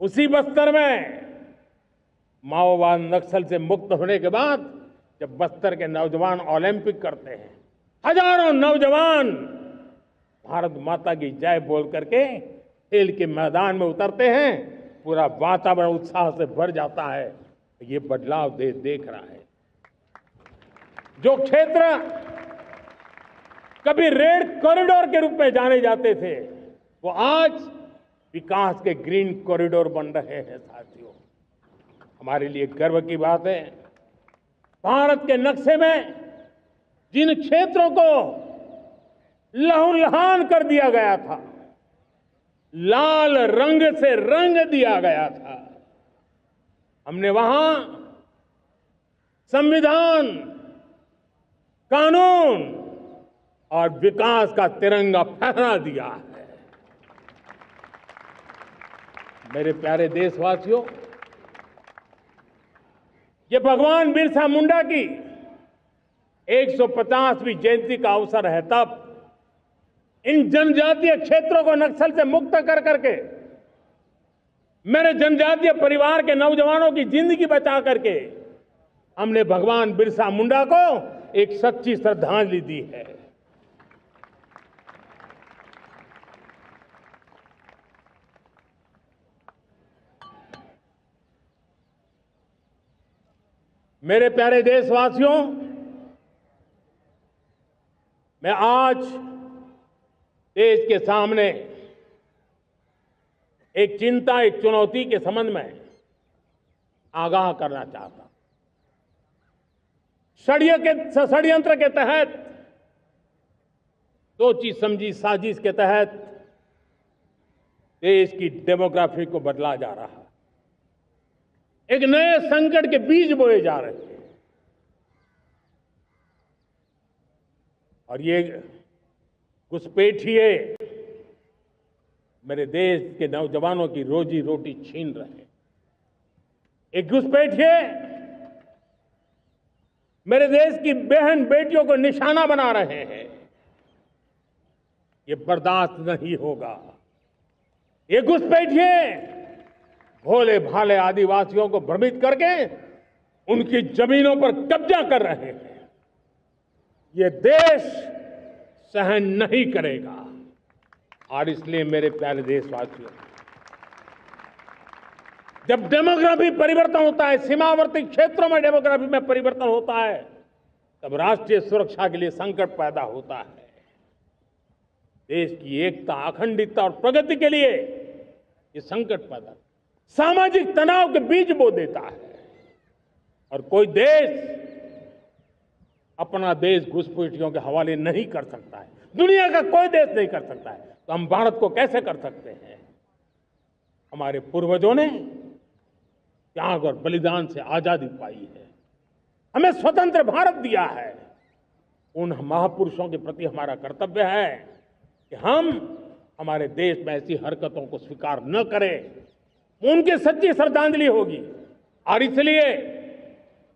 S1: उसी बस्तर में माओवाद नक्सल से मुक्त होने के बाद जब बस्तर के नौजवान ओलंपिक करते हैं, हजारों नौजवान भारत माता की जय बोल करके खेल के मैदान में उतरते हैं, पूरा वातावरण उत्साह से भर जाता है। ये बदलाव देख रहा है। जो क्षेत्र कभी रेड कॉरिडोर के रूप में जाने जाते थे, वो आज विकास के ग्रीन कॉरिडोर बन रहे हैं। साथियों, हमारे लिए गर्व की बात है, भारत के नक्शे में जिन क्षेत्रों को लहूलुहान कर दिया गया था, लाल रंग से रंग दिया गया था, हमने वहां संविधान, कानून और विकास का तिरंगा फहरा दिया है। मेरे प्यारे देशवासियों, ये भगवान बिरसा मुंडा की 150वीं जयंती का अवसर है। तब इन जनजातीय क्षेत्रों को नक्सल से मुक्त कर करके, मेरे जनजातीय परिवार के नौजवानों की जिंदगी बचा करके हमने भगवान बिरसा मुंडा को एक सच्ची श्रद्धांजलि दी है। मेरे प्यारे देशवासियों, मैं आज देश के सामने एक चिंता, एक चुनौती के संबंध में आगाह करना चाहता हूं। षड्यंत्र के तहत, सोची समझी साजिश के तहत देश की डेमोग्राफी को बदला जा रहा है। एक नए संकट के बीज बोए जा रहे हैं और ये घुसपैठिए मेरे देश के नौजवानों की रोजी रोटी छीन रहे हैं। एक घुसपैठिए मेरे देश की बहन बेटियों को निशाना बना रहे हैं। ये बर्दाश्त नहीं होगा। ये घुसपैठिए भोले भाले आदिवासियों को भ्रमित करके उनकी जमीनों पर कब्जा कर रहे हैं। ये देश सहन नहीं करेगा। और इसलिए मेरे प्यारे देशवासियों, जब डेमोग्राफी परिवर्तन होता है, सीमावर्ती क्षेत्रों में डेमोग्राफी में परिवर्तन होता है, तब राष्ट्रीय सुरक्षा के लिए संकट पैदा होता है। देश की एकता, अखंडता और प्रगति के लिए ये संकट पैदा, सामाजिक तनाव के बीज बो देता है। और कोई देश अपना देश घुसपैठियों के हवाले नहीं कर सकता है। दुनिया का कोई देश नहीं कर सकता है, तो हम भारत को कैसे कर सकते हैं? हमारे पूर्वजों ने त्याग और बलिदान से आजादी पाई है, हमें स्वतंत्र भारत दिया है। उन महापुरुषों के प्रति हमारा कर्तव्य है कि हम हमारे देश में ऐसी हरकतों को स्वीकार न करें। उनकी सच्ची श्रद्धांजलि होगी। और इसलिए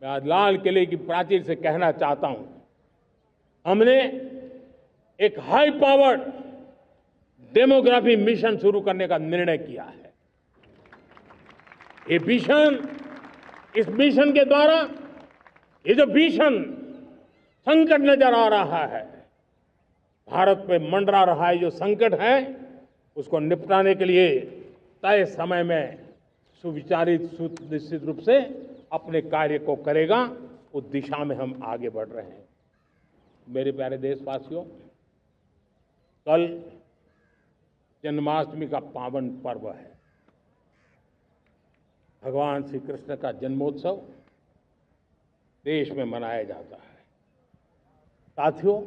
S1: मैं आज लाल किले की प्राचीर से कहना चाहता हूं, हमने एक हाई पावर्ड डेमोग्राफी मिशन शुरू करने का निर्णय किया है। ये मिशन, इस मिशन के द्वारा ये जो भीषण संकट नजर आ रहा है, भारत पे मंडरा रहा है जो संकट है, उसको निपटाने के लिए तय समय में सुविचारित, सुनिश्चित रूप से अपने कार्य को करेगा। उस दिशा में हम आगे बढ़ रहे हैं। मेरे प्यारे देशवासियों, कल जन्माष्टमी का पावन पर्व है। भगवान श्री कृष्ण का जन्मोत्सव देश में मनाया जाता है। साथियों,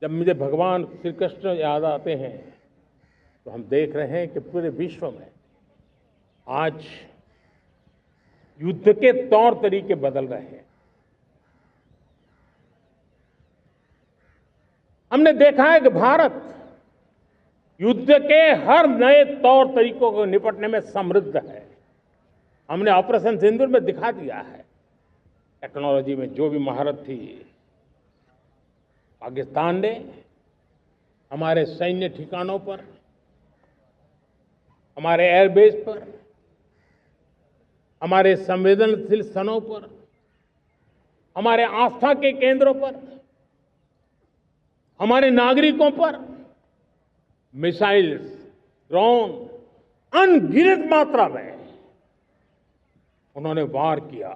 S1: जब मुझे भगवान श्री कृष्ण याद आते हैं तो हम देख रहे हैं कि पूरे विश्व में आज युद्ध के तौर तरीके बदल रहे हैं। हमने देखा है कि भारत युद्ध के हर नए तौर तरीकों को निपटने में समृद्ध है। हमने ऑपरेशन सिंदूर में दिखा दिया है, टेक्नोलॉजी में जो भी महारत थी। पाकिस्तान ने हमारे सैन्य ठिकानों पर, हमारे एयरबेस पर, हमारे संवेदनशील स्थानों पर, हमारे आस्था के केंद्रों पर, हमारे नागरिकों पर मिसाइल्स, ड्रोन अनगिनत मात्रा में उन्होंने वार किया।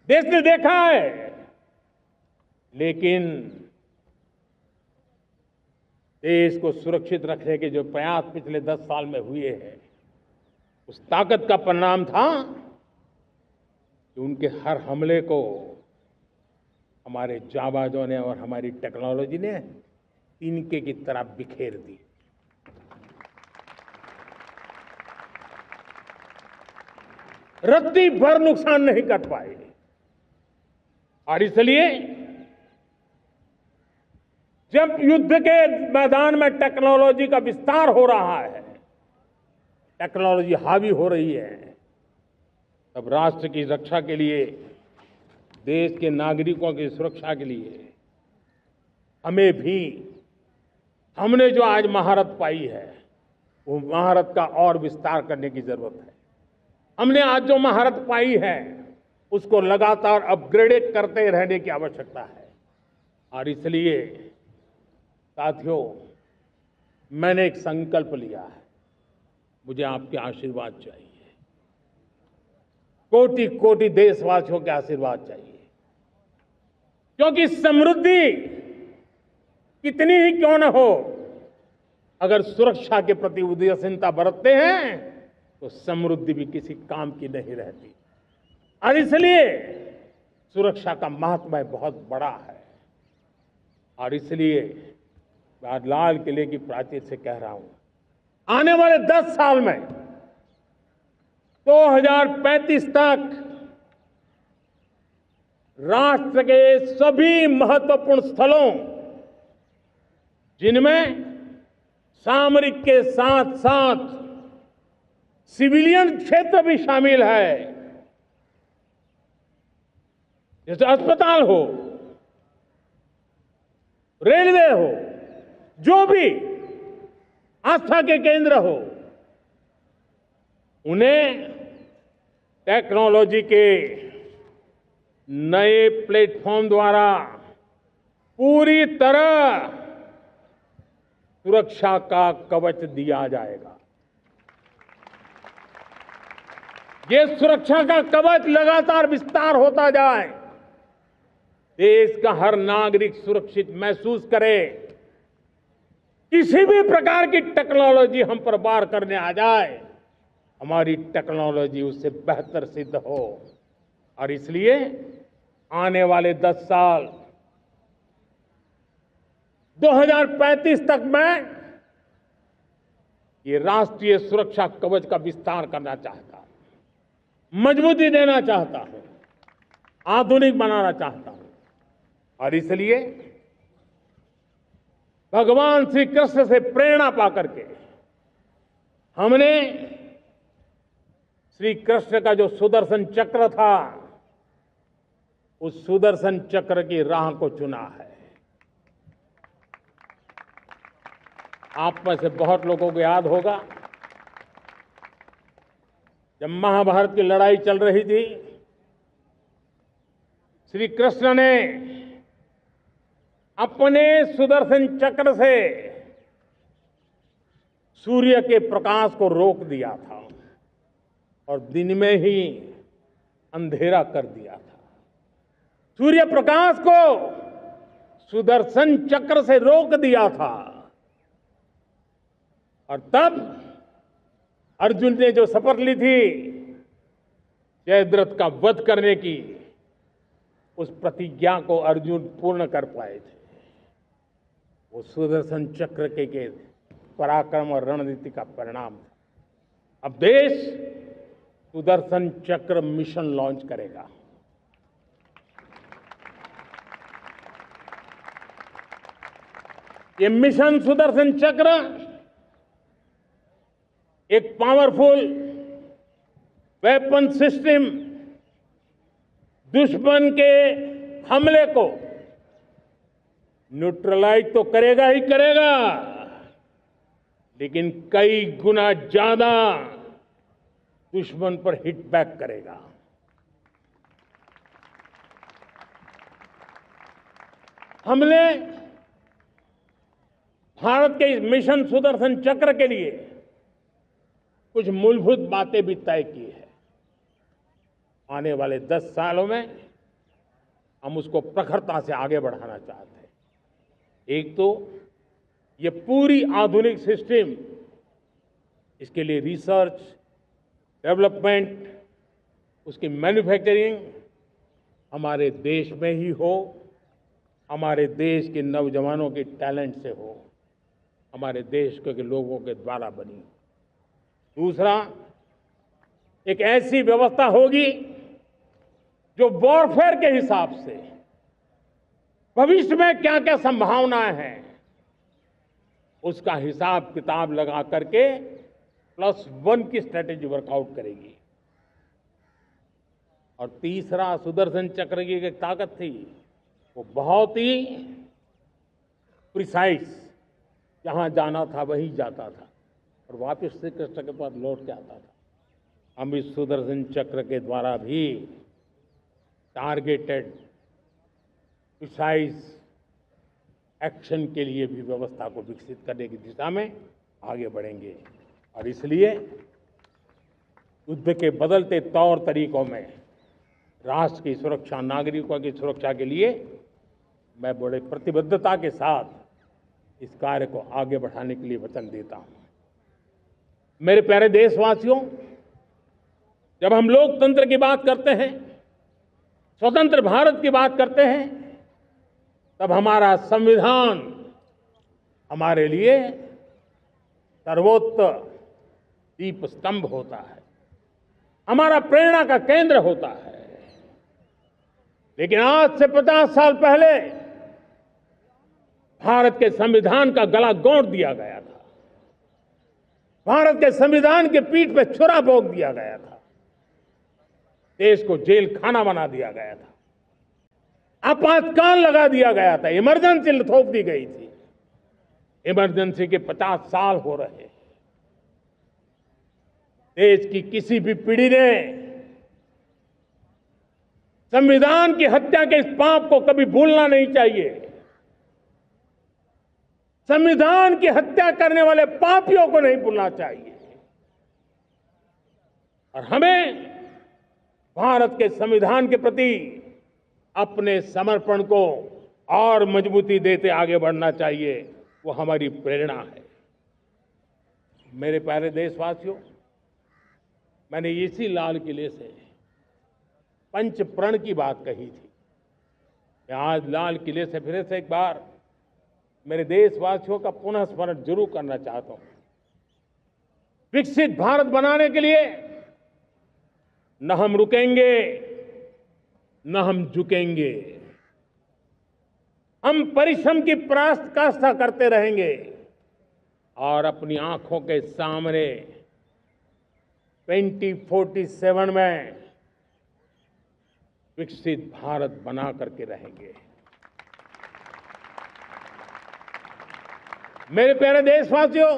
S1: देश ने देखा है, लेकिन देश को सुरक्षित रखने के जो प्रयास पिछले 10 साल में हुए हैं, उस ताकत का परिणाम था कि उनके हर हमले को हमारे जाबाजों ने और हमारी टेक्नोलॉजी ने तिनके की तरह बिखेर दी। रत्ती भर नुकसान नहीं कर पाए। और इसलिए जब युद्ध के मैदान में टेक्नोलॉजी का विस्तार हो रहा है, टेक्नोलॉजी हावी हो रही है, तब राष्ट्र की रक्षा के लिए, देश के नागरिकों की सुरक्षा के लिए हमें भी, हमने जो आज महारत पाई है, वो महारत का और विस्तार करने की जरूरत है। हमने आज जो महारत पाई है, उसको लगातार अपग्रेड करते रहने की आवश्यकता है। और इसलिए साथियों, मैंने एक संकल्प लिया है, मुझे आपके आशीर्वाद चाहिए, कोटि कोटि देशवासियों के आशीर्वाद चाहिए। क्योंकि समृद्धि कितनी ही क्यों न हो, अगर सुरक्षा के प्रति उदासीनता बरतते हैं तो समृद्धि भी किसी काम की नहीं रहती। और इसलिए सुरक्षा का महत्व बहुत बड़ा है। और इसलिए मैं आज लाल किले की प्राचीर से कह रहा हूं, आने वाले 10 साल में 2035 तक राष्ट्र के सभी महत्वपूर्ण स्थलों, जिनमें सामरिक के साथ साथ सिविलियन क्षेत्र भी शामिल है, जैसे अस्पताल हो, रेलवे हो, जो भी आस्था के केंद्र हो, उन्हें टेक्नोलॉजी के नए प्लेटफॉर्म द्वारा पूरी तरह सुरक्षा का कवच दिया जाएगा। ये सुरक्षा का कवच लगातार विस्तार होता जाए, देश का हर नागरिक सुरक्षित महसूस करे। किसी भी प्रकार की टेक्नोलॉजी हम पर वार करने आ जाए, हमारी टेक्नोलॉजी उससे बेहतर सिद्ध हो। और इसलिए आने वाले 10 साल 2035 तक मैं ये राष्ट्रीय सुरक्षा कवच का विस्तार करना चाहता हूं, मजबूती देना चाहता हूं, आधुनिक बनाना चाहता हूं। और इसलिए भगवान श्री कृष्ण से प्रेरणा पाकर के हमने श्री कृष्ण का जो सुदर्शन चक्र था, उस सुदर्शन चक्र की राह को चुना है। आप में से बहुत लोगों को याद होगा, जब महाभारत की लड़ाई चल रही थी, श्री कृष्ण ने अपने सुदर्शन चक्र से सूर्य के प्रकाश को रोक दिया था और दिन में ही अंधेरा कर दिया था। सूर्य प्रकाश को सुदर्शन चक्र से रोक दिया था। और तब अर्जुन ने जो शपथ ली थी जयद्रथ का वध करने की, उस प्रतिज्ञा को अर्जुन पूर्ण कर पाए थे। वो सुदर्शन चक्र के पराक्रम और रणनीति का परिणाम था। अब देश सुदर्शन चक्र मिशन लॉन्च करेगा। ये मिशन सुदर्शन चक्र एक पावरफुल वेपन सिस्टम दुश्मन के हमले को न्यूट्रलाइज तो करेगा ही करेगा, लेकिन कई गुना ज्यादा दुश्मन पर हिट बैक करेगा। हमने भारत के इस मिशन सुदर्शन चक्र के लिए कुछ मूलभूत बातें भी तय की है। आने वाले 10 सालों में हम उसको प्रखरता से आगे बढ़ाना चाहते हैं। एक तो ये पूरी आधुनिक सिस्टम, इसके लिए रिसर्च, डेवलपमेंट, उसकी मैन्युफैक्चरिंग हमारे देश में ही हो, हमारे देश के नौजवानों के टैलेंट से हो, हमारे देश के लोगों के द्वारा बनी। दूसरा, एक ऐसी व्यवस्था होगी जो वॉरफेयर के हिसाब से भविष्य में क्या क्या संभावनाएं हैं उसका हिसाब किताब लगा करके +1 की स्ट्रेटेजी वर्कआउट करेगी। और तीसरा, सुदर्शन चक्र की एक ताकत थी, वो बहुत ही प्रिसाइज, जहां जाना था वहीं जाता था और वापस श्री कृष्ण के पास लौट के आता था। हम इस सुदर्शन चक्र के द्वारा भी टारगेटेड प्रिसाइज एक्शन के लिए भी व्यवस्था को विकसित करने की दिशा में आगे बढ़ेंगे। और इसलिए युद्ध के बदलते तौर तरीकों में राष्ट्र की सुरक्षा, नागरिकों की सुरक्षा के लिए मैं बड़े प्रतिबद्धता के साथ इस कार्य को आगे बढ़ाने के लिए वचन देता हूं। मेरे प्यारे देशवासियों, जब हम लोकतंत्र की बात करते हैं, स्वतंत्र भारत की बात करते हैं, तब हमारा संविधान हमारे लिए सर्वोच्च दीप स्तंभ होता है, हमारा प्रेरणा का केंद्र होता है। लेकिन आज से 50 साल पहले भारत के संविधान का गला घोंट दिया गया था। भारत के संविधान के पीठ पे छुरा भोंक दिया गया था। देश को जेल खाना बना दिया गया था। आपातकाल लगा दिया गया था। इमरजेंसी थोप दी गई थी। इमरजेंसी के 50 साल हो रहे। देश की किसी भी पीढ़ी ने संविधान की हत्या के इस पाप को कभी भूलना नहीं चाहिए। संविधान की हत्या करने वाले पापियों को नहीं भूलना चाहिए। और हमें भारत के संविधान के प्रति अपने समर्पण को और मजबूती देते आगे बढ़ना चाहिए। वो हमारी प्रेरणा है। मेरे प्यारे देशवासियों, मैंने इसी लाल किले से पंच प्रण की बात कही थी। मैं आज लाल किले से फिर से एक बार मेरे देशवासियों का पुनः स्मरण जरूर करना चाहता हूं। विकसित भारत बनाने के लिए न हम रुकेंगे, न हम झुकेंगे। हम परिश्रम की पराकाष्ठा करते रहेंगे और अपनी आंखों के सामने 2047 में विकसित भारत बना करके रहेंगे। मेरे प्यारे देशवासियों,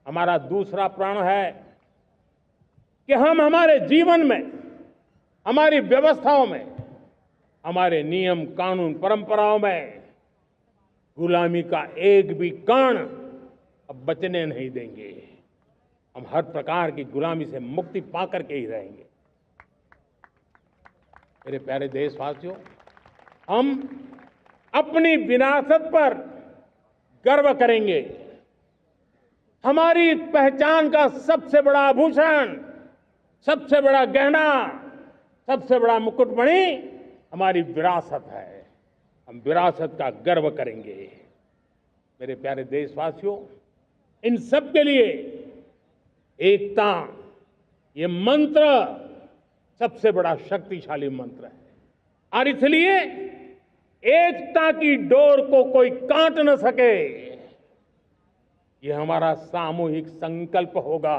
S1: हमारा दूसरा प्रण है कि हम हमारे जीवन में, हमारी व्यवस्थाओं में, हमारे नियम कानून परंपराओं में गुलामी का एक भी कण अब बचने नहीं देंगे। हम हर प्रकार की गुलामी से मुक्ति पाकर के ही रहेंगे। मेरे प्यारे देशवासियों, हम अपनी विरासत पर गर्व करेंगे। हमारी पहचान का सबसे बड़ा आभूषण, सबसे बड़ा गहना, सबसे बड़ा मुकुटमणि हमारी विरासत है। हम विरासत का गर्व करेंगे। मेरे प्यारे देशवासियों, इन सब के लिए एकता, ये मंत्र सबसे बड़ा शक्तिशाली मंत्र है और इसलिए एकता की डोर को कोई काट न सके, ये हमारा सामूहिक संकल्प होगा।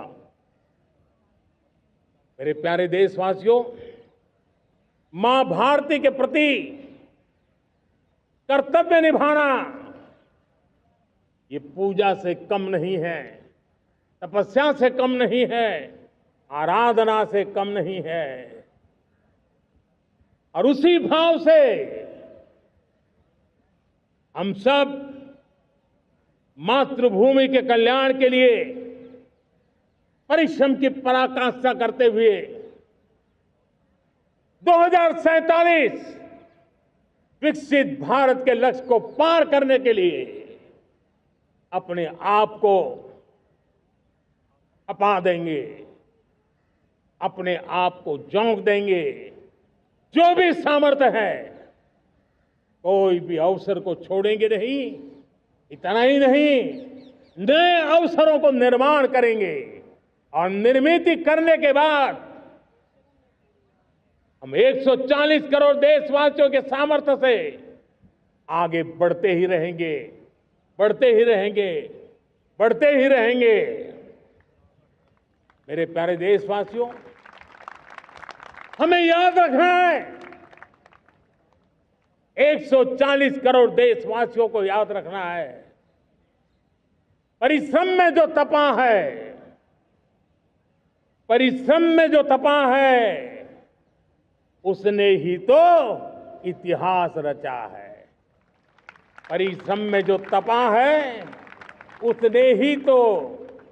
S1: मेरे प्यारे देशवासियों, मां भारती के प्रति कर्तव्य निभाना ये पूजा से कम नहीं है, तपस्या से कम नहीं है, आराधना से कम नहीं है। और उसी भाव से हम सब मातृभूमि के कल्याण के लिए परिश्रम की पराकाष्ठा करते हुए 2047 विकसित भारत के लक्ष्य को पार करने के लिए अपने आप को अपा देंगे, अपने आप को झोंक देंगे। जो भी सामर्थ्य है, कोई भी अवसर को छोड़ेंगे नहीं। इतना ही नहीं, नए अवसरों को निर्माण करेंगे और निर्मित करने के बाद हम 140 करोड़ देशवासियों के सामर्थ्य से आगे बढ़ते ही रहेंगे, बढ़ते ही रहेंगे, बढ़ते ही रहेंगे। मेरे प्यारे देशवासियों, हमें याद रखना है, 140 करोड़ देशवासियों को याद रखना है, परिश्रम में जो तपा है, परिश्रम में जो तपा है, उसने ही तो इतिहास रचा है। परिश्रम में जो तपा है, उसने ही तो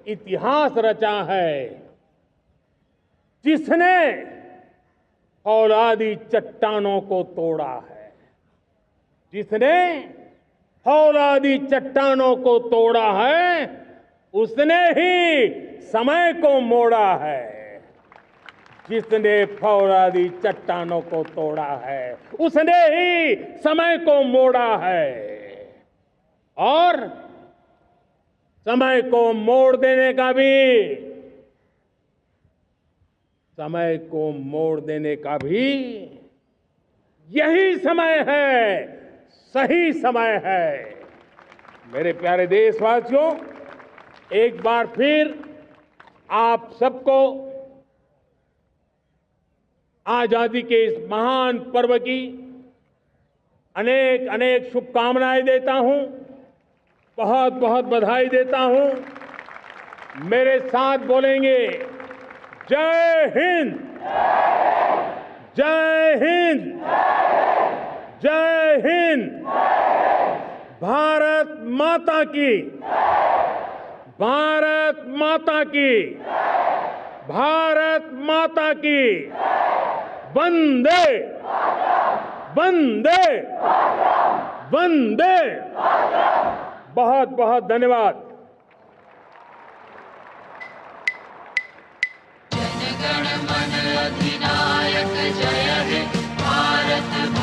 S1: इतिहास रचा है। जिसने फौलादी चट्टानों को तोड़ा है, जिसने फौलादी चट्टानों को तोड़ा है, उसने ही समय को मोड़ा है। जिसने फौलादी चट्टानों को तोड़ा है, उसने ही समय को मोड़ा है। और समय को मोड़ देने का भी, समय को मोड़ देने का भी यही समय है, सही समय है। मेरे प्यारे देशवासियों, एक बार फिर आप सबको आजादी के इस महान पर्व की अनेक अनेक शुभकामनाएं देता हूं, बहुत बहुत बधाई देता हूं। मेरे साथ बोलेंगे, जय हिंद, जय हिंद, जय हिंद। भारत माता की, भारत माता की, भारत माता की। वंदे, वंदे, वंदे। बहुत बहुत धन्यवाद।
S2: जनगण मन अधिनायक जय हे भारत।